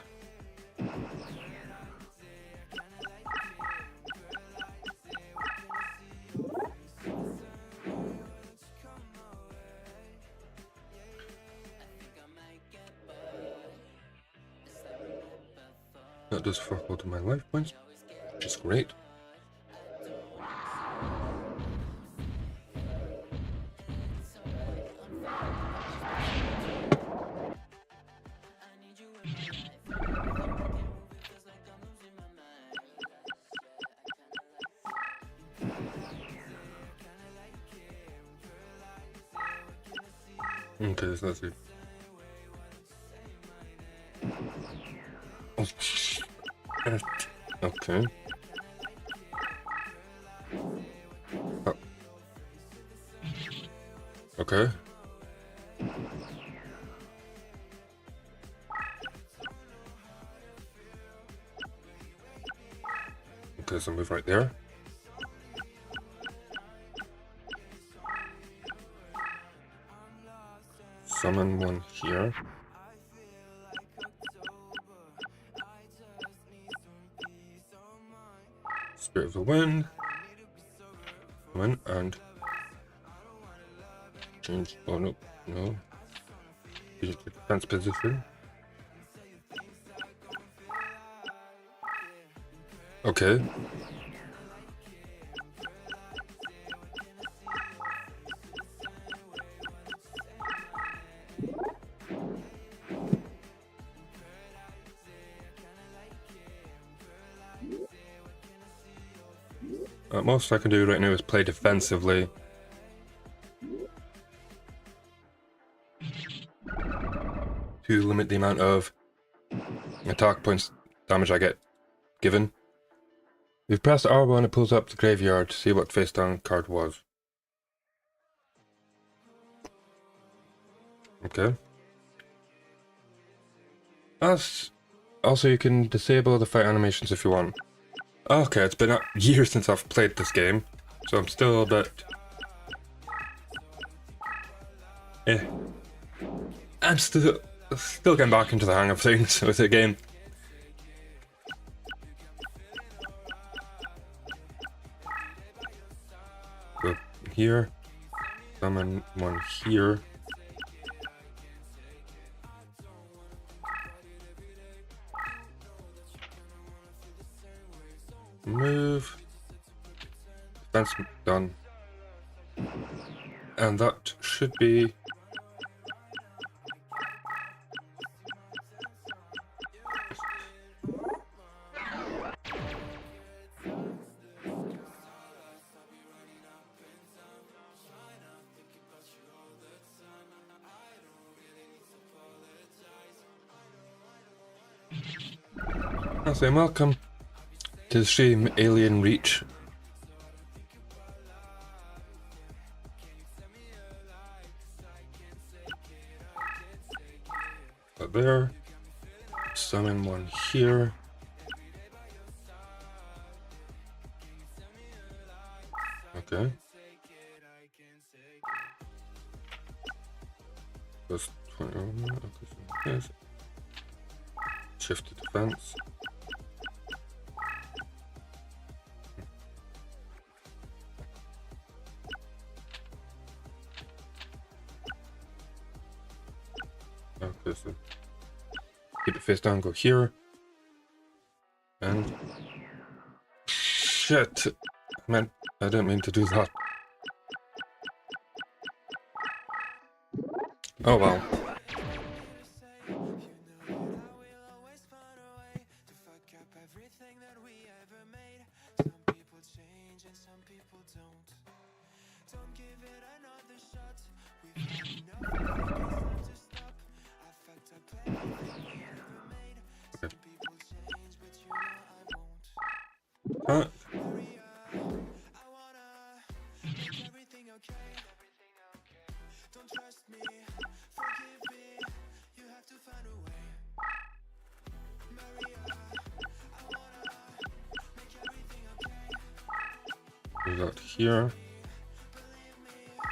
That does fuck all to my life points, which is great. Okay, let's see. Oh, shit. Okay. Oh. Okay. Okay, so move right there. Summon one here. Spirit of the Wind. Come in and change. Oh no, no. Change the defense position. Okay. Most I can do right now is play defensively. To limit the amount of attack points damage I get given. We've pressed R1 and it pulls up the graveyard to see what face down card was. Okay. Also, you can disable the fight animations if you want. Okay, it's been a year since I've played this game, so I'm still a bit... I'm still getting back into the hang of things with the game. Go here, summon one here. Move. Defense done. And that should be... I'll say welcome to the stream, Alien Reach. Up there. Summon one here. Okay. Plus 20. Okay. Shift to defense. Okay, so keep it face down, go here. And shit. Man, I didn't mean to do that. Oh well. Okay. We got here.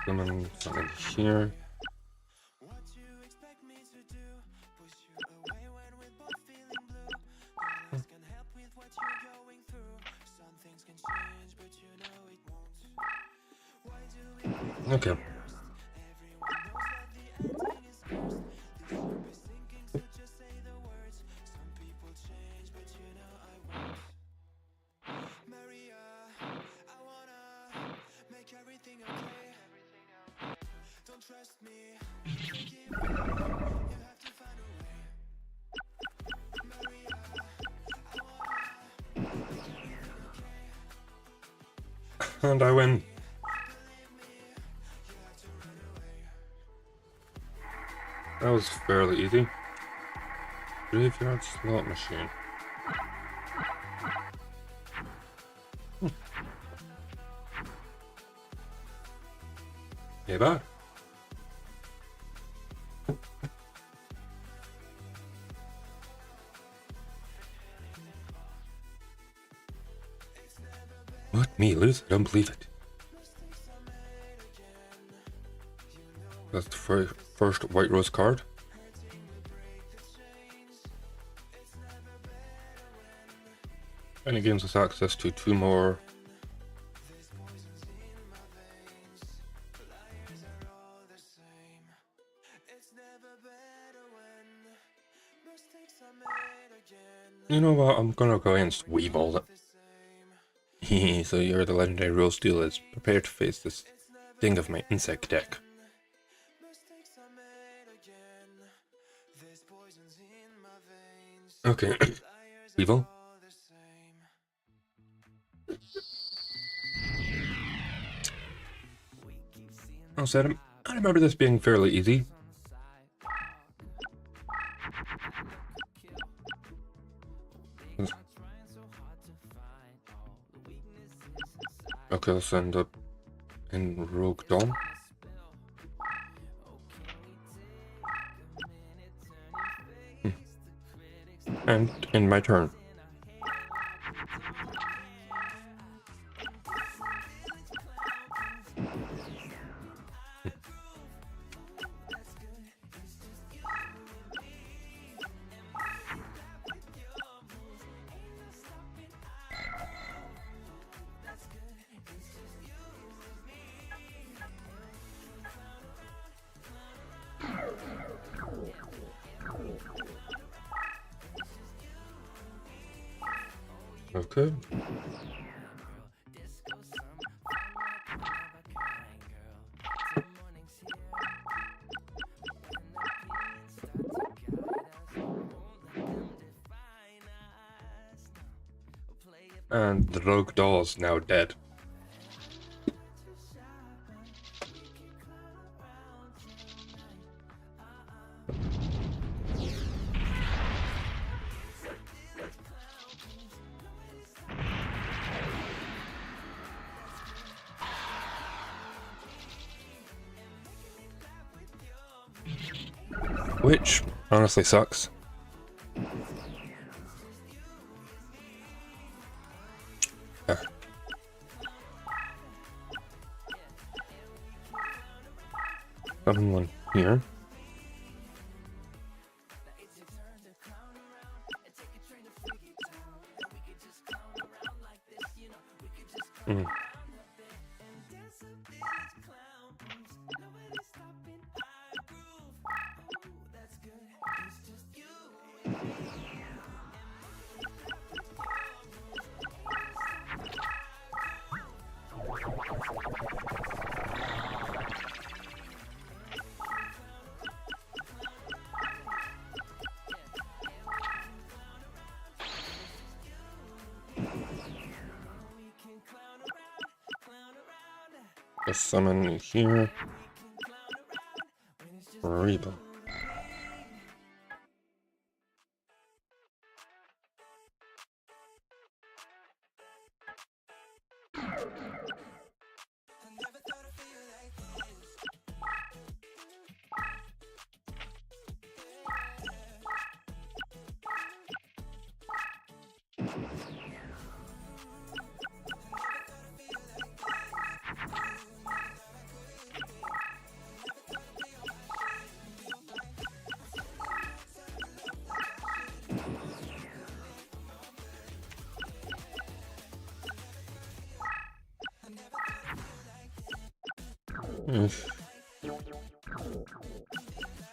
Something here. Okay. And I win. That was fairly easy. Graveyard slot machine. Hey, bad. What? Me lose? I don't believe it. That's the first white rose card. And it gives us access to 2 more. You know what? I'm gonna go against Weevil. So you're the legendary Rose Steel is prepared to face this thing of my insect deck. Okay, Weevil. I'll set him. I remember this being fairly easy. Okay, let's end up in Rogue Dawn. And in my turn. Okay. And the rogue doll is now dead. Which honestly sucks. Someone here. A summon here. Reba.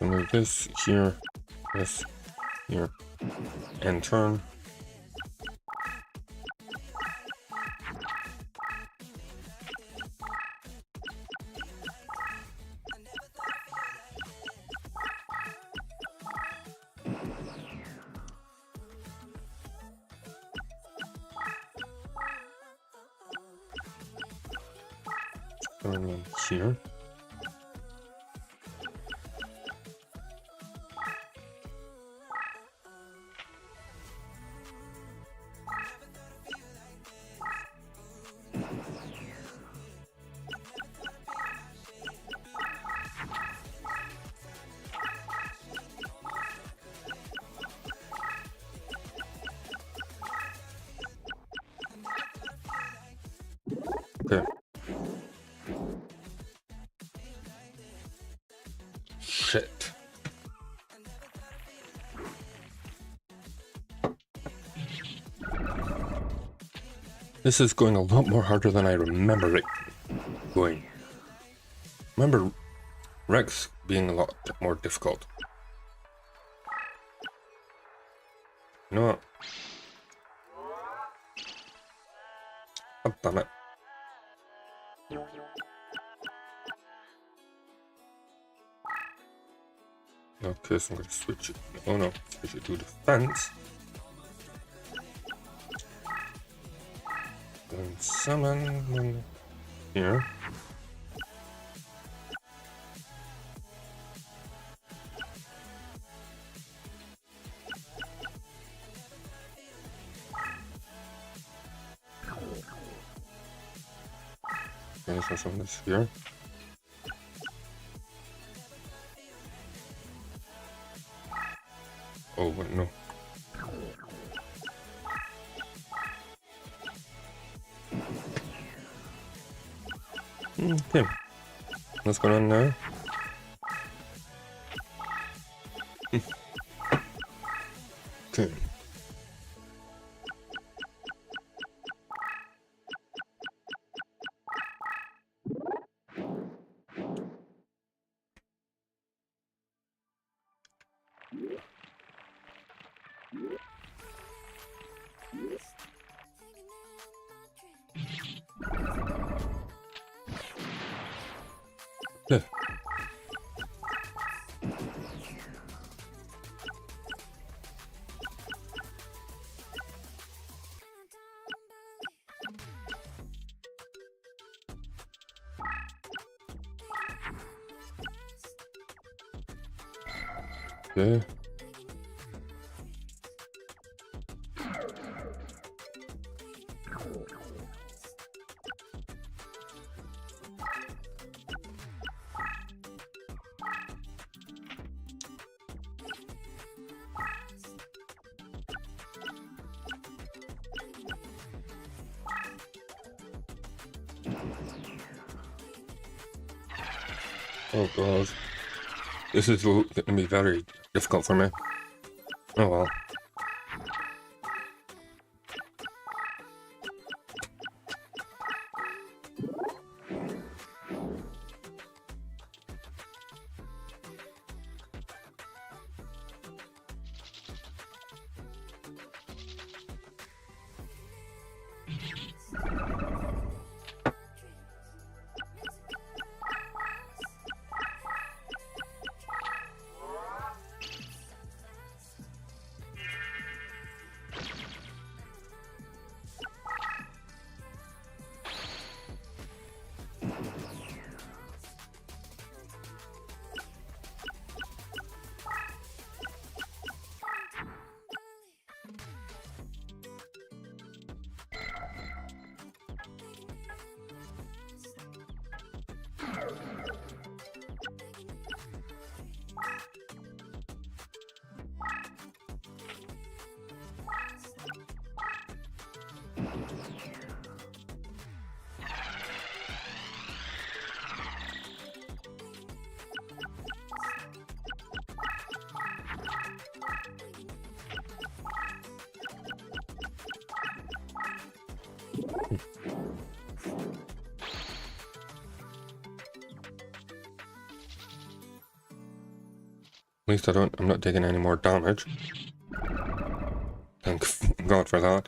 Move this here, this here, and turn. Turn here. Okay. Shit. This is going a lot more harder than I remember it going. Remember Rex being a lot more difficult. You know what? Oh, damn it. Okay, so I'm going to switch it. Oh no, switch it to defense. Then summon here. Okay, so summon this here. Oh, wait, no. Okay. What's going on now? Okay. Yeah. Okay. Oh god. This is going to be very difficult for me. Oh well. At least I'm not taking any more damage. Thank God for that.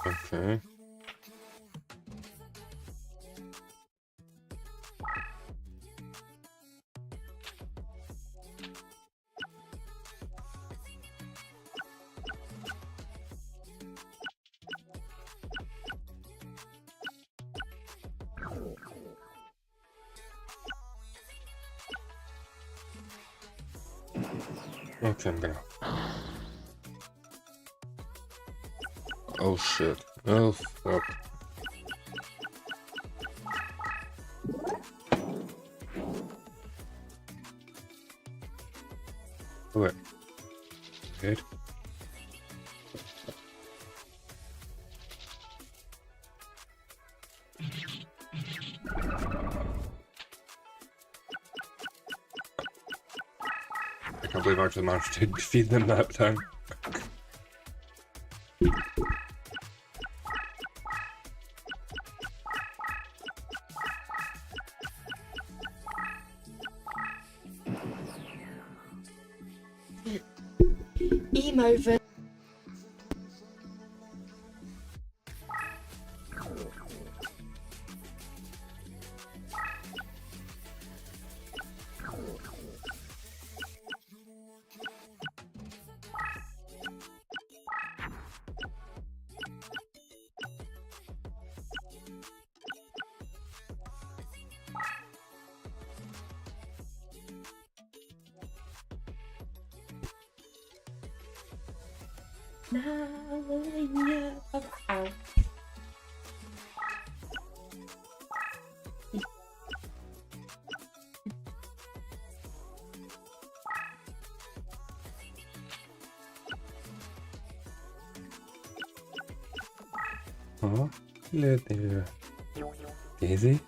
Okay. Okay, I'm gonna. Oh shit. Oh fuck. Good. I can't believe I actually managed to defeat them that time. Emo ver- Ow. Oh, hello there. Easy.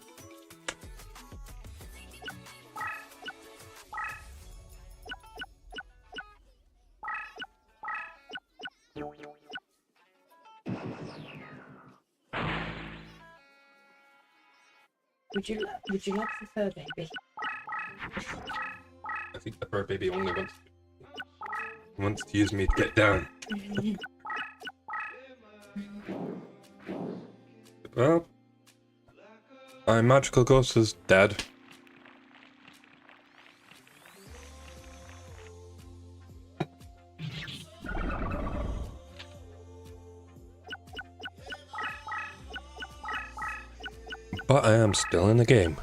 Would you like the fur baby? I think the fur baby only wants to use me to get down. Well, my magical ghost is dead. But I am still in the game.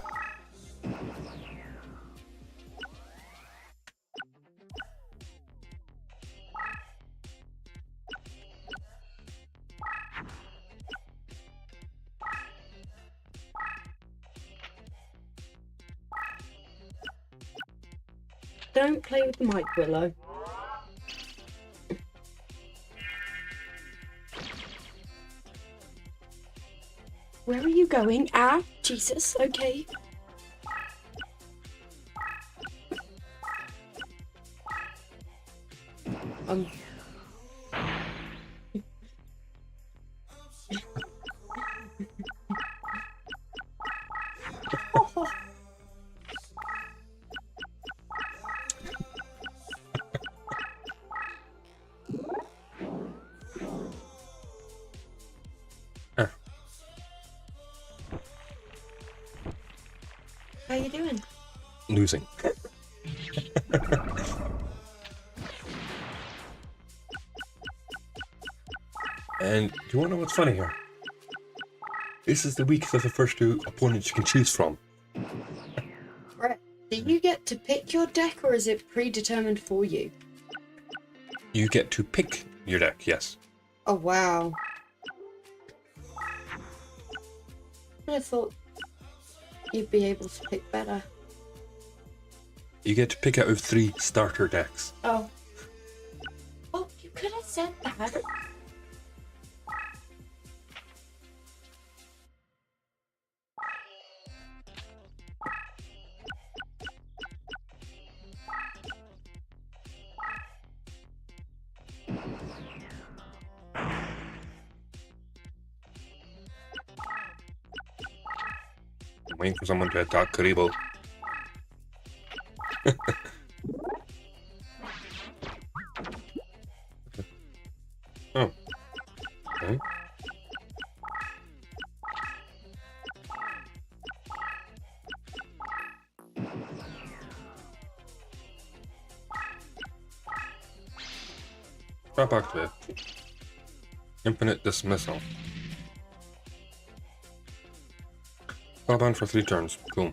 Don't play with the mic, Willow. Where are you going? Ah, Jesus, okay. Um. How you doing? Losing. And do you want to know what's funny here? This is the weakest of the first two opponents you can choose from. Right. Do you get to pick your deck, or is it predetermined for you? You get to pick your deck, yes. Oh, wow. I thought you'd be able to pick better. You get to pick out of 3 starter decks. Oh. Oh, you could have said that. I'm waiting for someone to attack Karibo. Oh. Okay. Drop activate. Infinite dismissal. Drop on for 3 turns. Cool.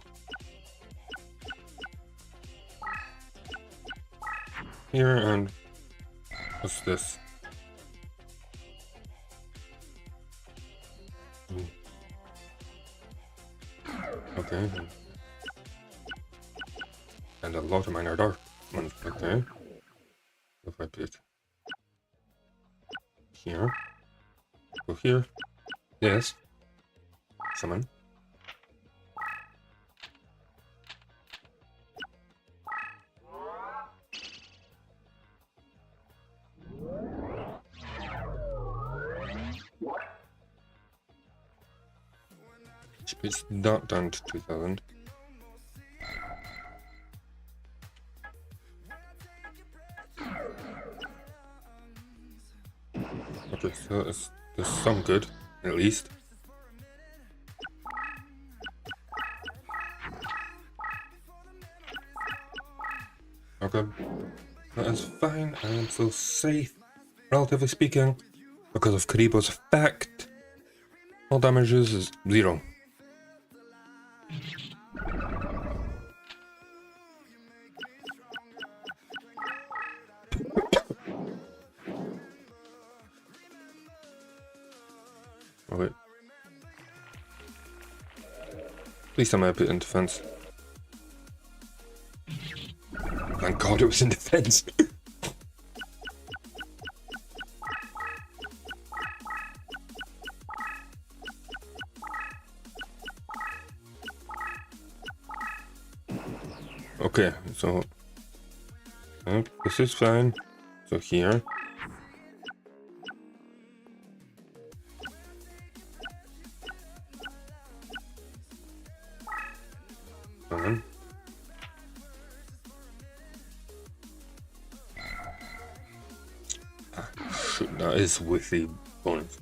Here and what's this? Okay. And a lot of mine are dark ones. Okay. If I put here. Go here. Yes. Summon. It's not down to 2000. Okay, so there's some good, at least. Okay, that is fine. I am still safe, relatively speaking, because of Karibo's effect. All damages is 0. Oh wait. Please tell me I put it in defense. Thank God it was in defense. Okay, so this is fine. So here. Fine. Shoot, that is with the bonus.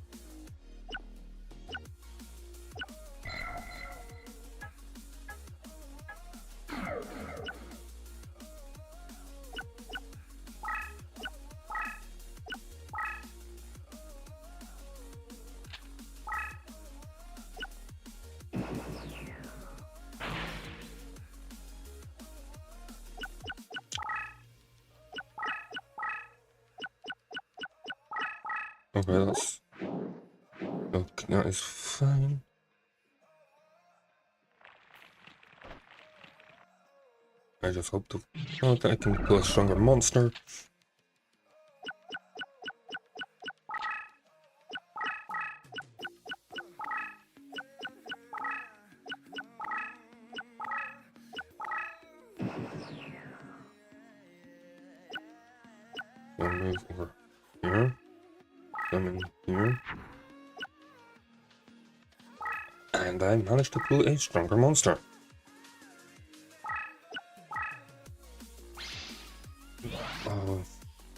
Okay, that's okay, that is fine. I just hope that I can pull a stronger monster. I'll move over here. Summon here. And I managed to pull a stronger monster.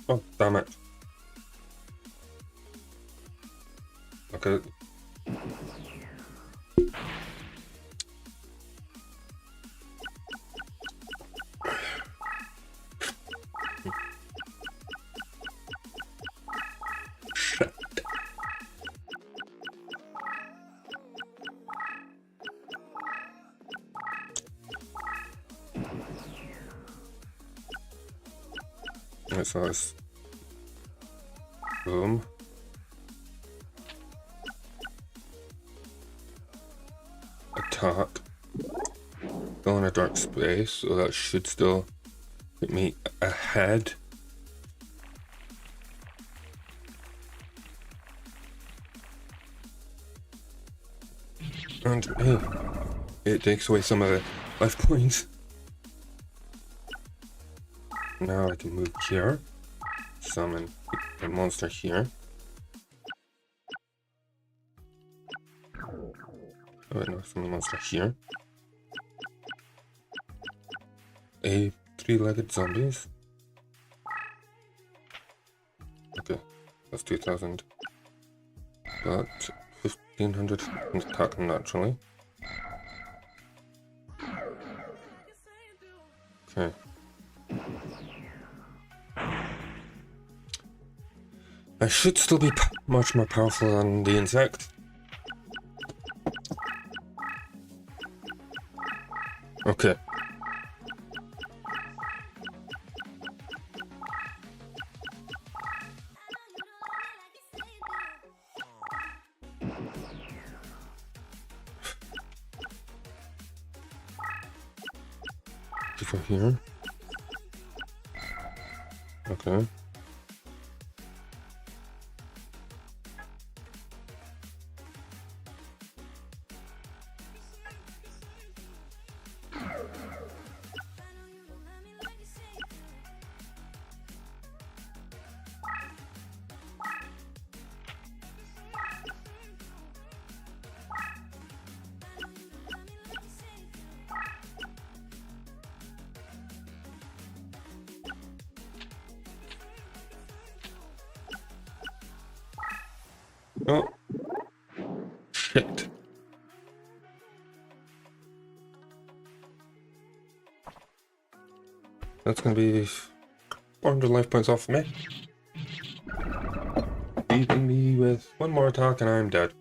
Oh, damn it. Okay. Shit. Right, so that's boom. Attack. Still in a dark space, so that should still get me ahead. And it takes away some of the life points. Now I can move here. Summon a monster here. Oh wait, no, summon a monster here. A 3-legged zombies. Okay, that's 2000. But 1500 attack naturally. Okay. I should still be much more powerful than the insect. Okay. Go here. Okay. Oh. Shit. That's gonna be 400 life points off of me. Leaving me with one more attack and I'm dead.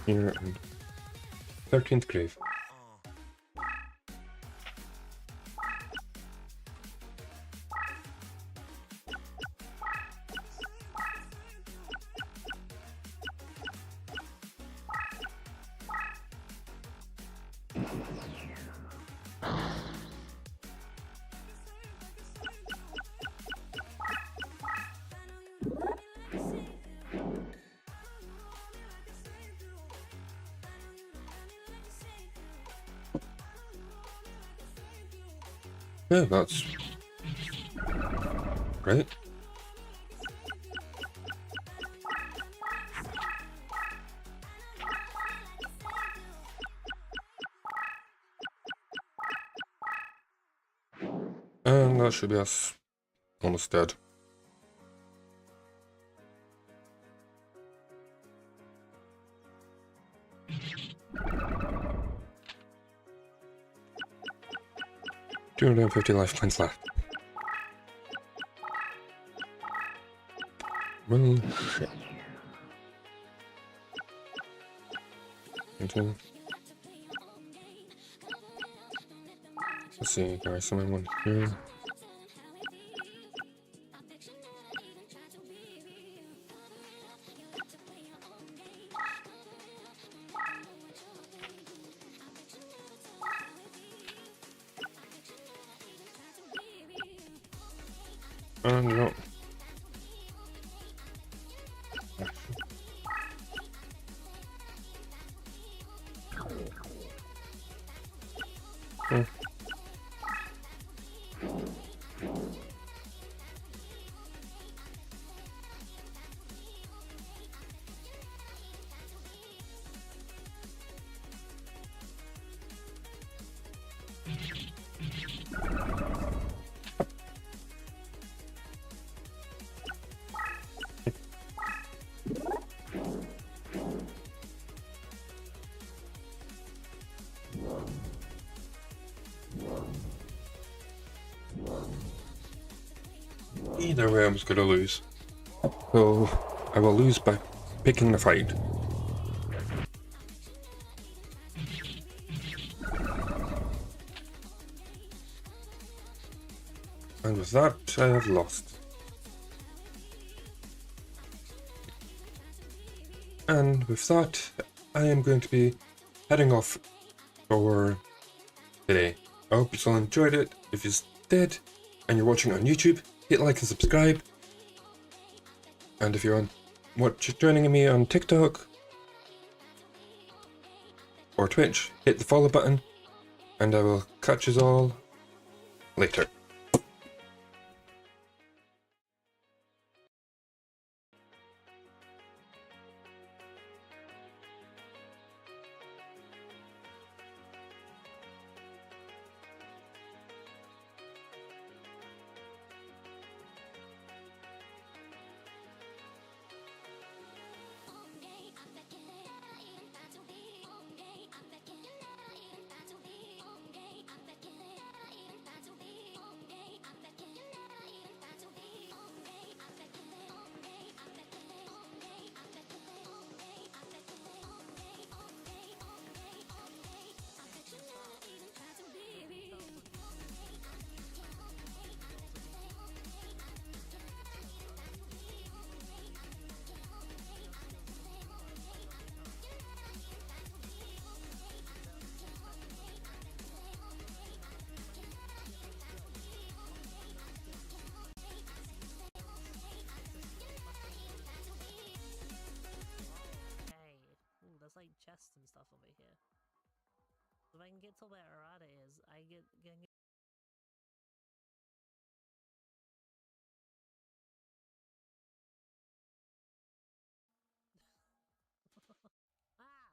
Here and 13th grave. Yeah, that's great. And that should be us almost dead. $250 life points left. Well, shit. Into. Let's see, there's someone here. And no. Oh. Either way, I'm just gonna lose. So, I will lose by picking the fight. And with that, I have lost. And with that, I am going to be heading off for today. I hope you all enjoyed it. If you did, and you're watching on YouTube, hit like and subscribe. And if you're joining me on TikTok or Twitch, hit the follow button. And I will catch you all later. Hey, ooh, there's like chests and stuff over here. If I can get to where Arata is, I can get... Ah!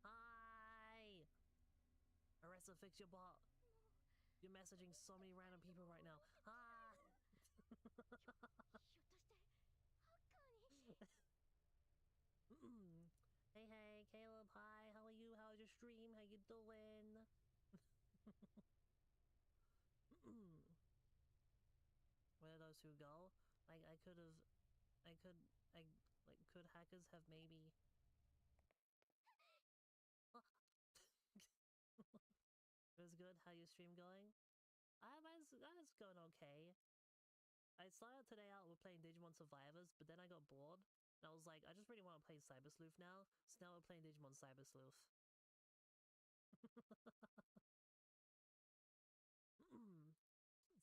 Hi! Aressa, fix your bot. You're messaging so many random people right now. Hi! ひょっとしてハッカーに Hey, hey, Caleb, hi, how are you? How's your stream? How you doing? Where are those who go? Like, could hackers have maybe... Oh. It was good. How your stream going? Mine's going okay. I started today out with playing Digimon Survivors, but then I got bored. And I was like, I just really want to play Cyber Sleuth now. So now we're playing Digimon Cyber Sleuth.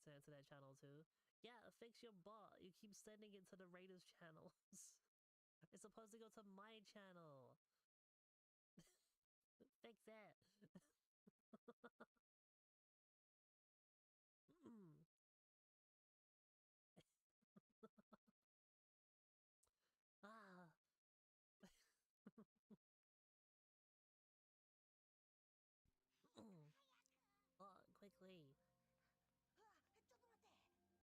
Send it to that channel too. Yeah, fix your bot. You keep sending it to the Raiders channels. It's supposed to go to my channel. Fix it.